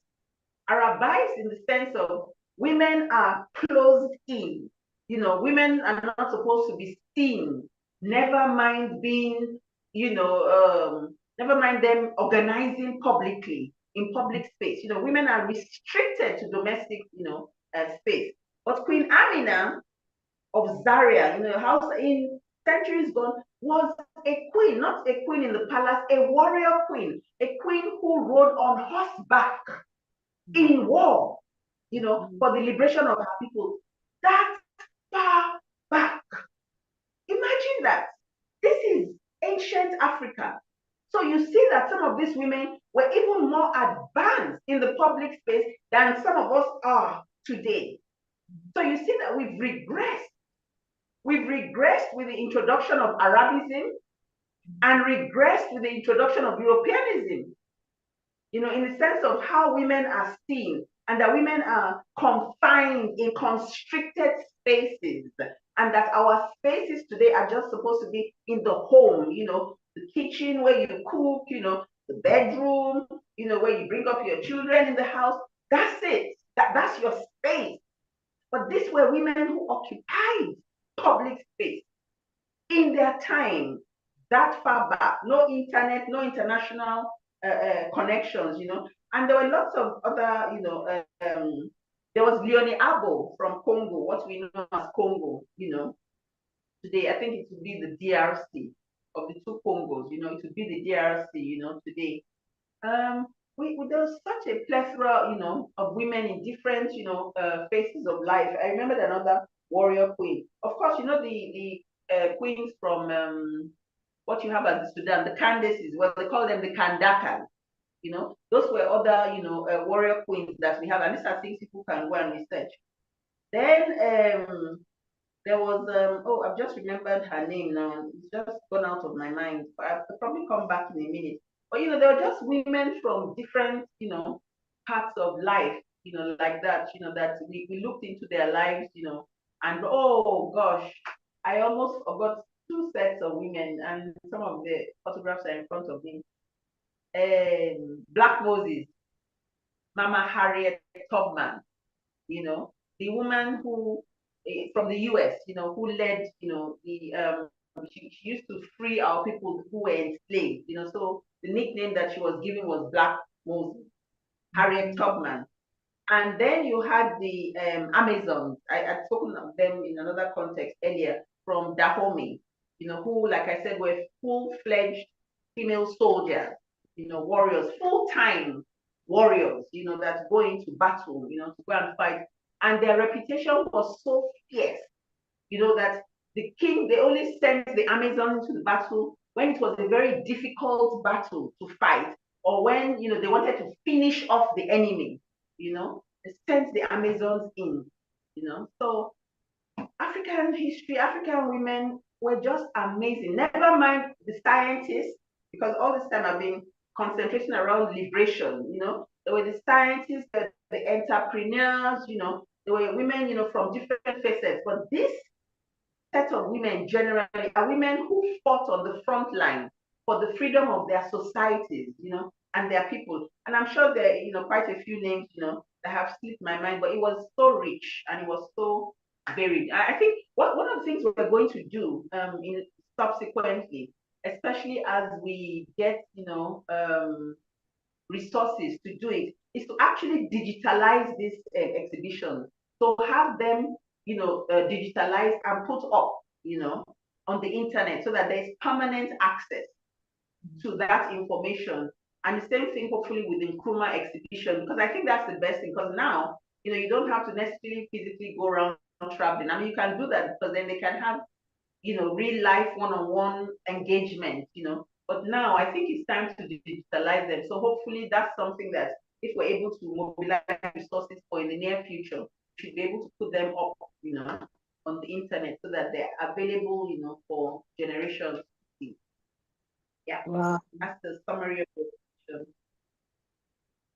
Arabized in the sense of women are closed in. You know, women are not supposed to be seen, never mind being, never mind them organizing publicly in public space. You know, women are restricted to domestic, space. But Queen Amina of Zaria, house in centuries gone, was a queen, not a queen in the palace, a warrior queen, a queen who rode on horseback in war, for the liberation of her people. That far back. Imagine that. This is ancient Africa. So you see that some of these women were even more advanced in the public space than some of us are today. So you see that we've regressed. We've regressed with the introduction of Arabism and regressed with the introduction of Europeanism, in the sense of how women are seen, and that women are confined in constricted spaces, and that our spaces today are just supposed to be in the home, the kitchen where you cook, the bedroom, where you bring up your children in the house. That's it. That's your space. But these were women who occupied public space in their time, that far back. No internet, no international connections, and there were lots of other, there was Leonie Abo from Congo, what we know as Congo, today. I think it would be the DRC of the two Congos, it would be the DRC, today. There was such a plethora, of women in different, phases of life. I remember another warrior queen. Of course, the queens from what you have as the Sudan, the Candaces, well, they call them the Kandakas. Those were other, warrior queens that we have, and these are things people can go and research. Then there was, I've just remembered her name now. It's just gone out of my mind, but I'll probably come back in a minute. But, there were just women from different, parts of life, like that, that we looked into their lives, and oh gosh, I almost forgot two sets of women, and some of the photographs are in front of me. Black Moses, Mama Harriet Tubman, the woman who from the US, who led, she used to free our people who were enslaved, so the nickname that she was given was Black Moses, Harriet Tubman. And then you had the Amazons. I had spoken of them in another context earlier, from Dahomey, who, like I said, were full-fledged female soldiers, warriors, full-time warriors, that go into battle, to go and fight. And their reputation was so fierce, that the king, they only sent the Amazons into the battle when it was a very difficult battle to fight, or when, they wanted to finish off the enemy, they sent the Amazons in, So African history, African women were just amazing. Never mind the scientists, because all this time I've been concentrating around liberation, There were the scientists, the entrepreneurs, there were women, from different facets. But this set of women generally are women who fought on the front line for the freedom of their societies, and their people. And I'm sure there are, quite a few names, that have slipped my mind, but it was so rich and it was so varied. I think one of the things we're going to do in subsequently, especially as we get, resources to do it, is to actually digitalize this exhibition. So have them, digitalized and put up, on the internet, so that there's permanent access to that information. And the same thing, hopefully, with the Nkrumah exhibition, because I think that's the best thing. Because now, you don't have to necessarily physically go around traveling. I mean, you can do that because then they can have, real life one-on-one engagement, But now I think it's time to digitalize them. So hopefully that's something that if we're able to mobilize resources for in the near future, we should be able to put them up, on the internet so that they're available, for generations to see. Yeah, Wow. that's the summary of the question.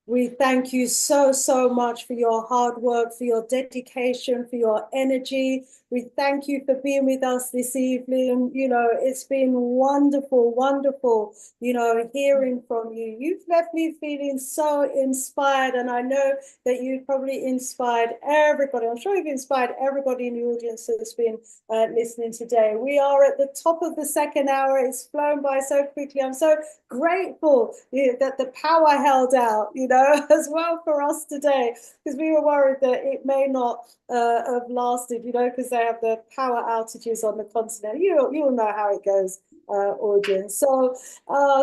We thank you so, so much for your hard work, for your dedication, for your energy. We thank you for being with us this evening. You know, it's been wonderful, wonderful, you know, hearing from you. You've left me feeling so inspired, and I know that you've probably inspired everybody. I'm sure you've inspired everybody in the audience that's been listening today. We are at the top of the second hour. It's flown by so quickly. I'm so grateful that the power held out, you know, as well for us today, because we were worried that it may not have lasted, you know, because they have the power outages on the continent. You'll know how it goes, audience. So,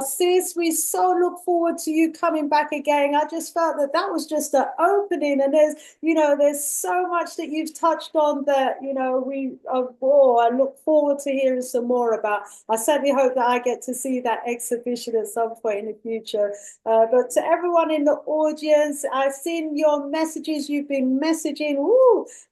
sis, we so look forward to you coming back again. I just felt that that was just an opening, and there's, you know, there's so much that you've touched on that, you know, I look forward to hearing some more about. I certainly hope that I get to see that exhibition at some point in the future. But to everyone in the audience, I've seen your messages. You've been messaging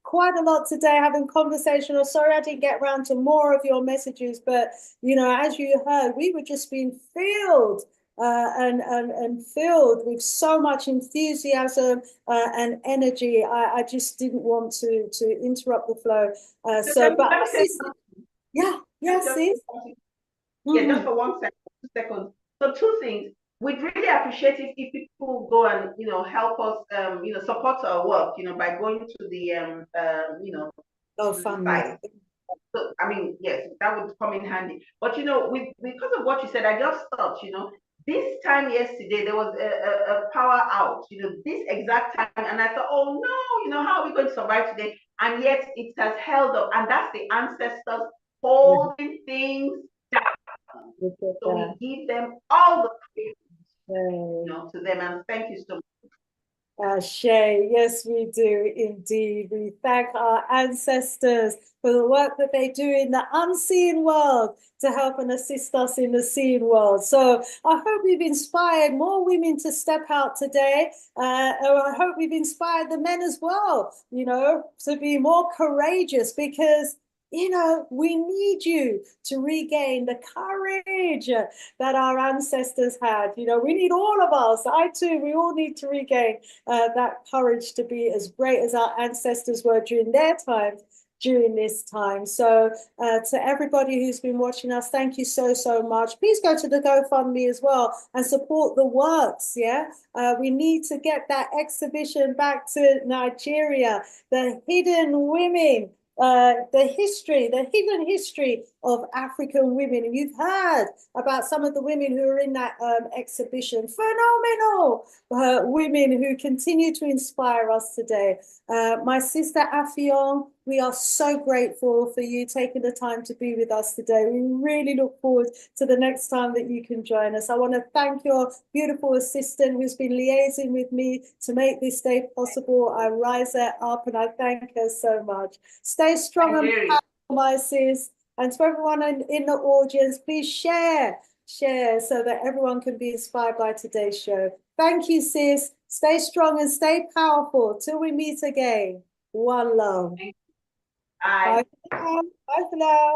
quite a lot today, having conversation. Sorry I didn't get around to more of your messages, but you know, as you heard, we were just being filled and filled with so much enthusiasm and energy. I just didn't want to interrupt the flow. But let me say yeah, just, sis. yeah, just for 2 seconds. So two things. We'd really appreciate it if people go and help us support our work by going to the to the site. So I mean, yes, that would come in handy. But because of what you said, I just thought, this time yesterday there was a power out, this exact time, and I thought, oh no, how are we going to survive today? And yet it has held up, and that's the ancestors holding things down. So we give them all the credit, to them, and thank you so much. Shay, yes, we do indeed. We thank our ancestors for the work that they do in the unseen world to help and assist us in the seen world. So I hope we've inspired more women to step out today. I hope we've inspired the men as well, to be more courageous, because we need you to regain the courage that our ancestors had. We need all of us. I too, we all need to regain that courage to be as great as our ancestors were during their time, during this time. So to everybody who's been watching us, thank you so, so much. Please go to the GoFundMe as well and support the works, yeah? We need to get that exhibition back to Nigeria, the hidden women, the hidden history of African women. And you've heard about some of the women who are in that exhibition. Phenomenal women who continue to inspire us today. My sister Affiong, we are so grateful for you taking the time to be with us today. We really look forward to the next time that you can join us. I want to thank your beautiful assistant who's been liaising with me to make this day possible. I rise her up and I thank her so much. Stay strong and powerful, my sis. And to everyone in the audience, please share so that everyone can be inspired by today's show. Thank you, sis. Stay strong and stay powerful till we meet again. One love. Bye. Bye for now. Bye for now.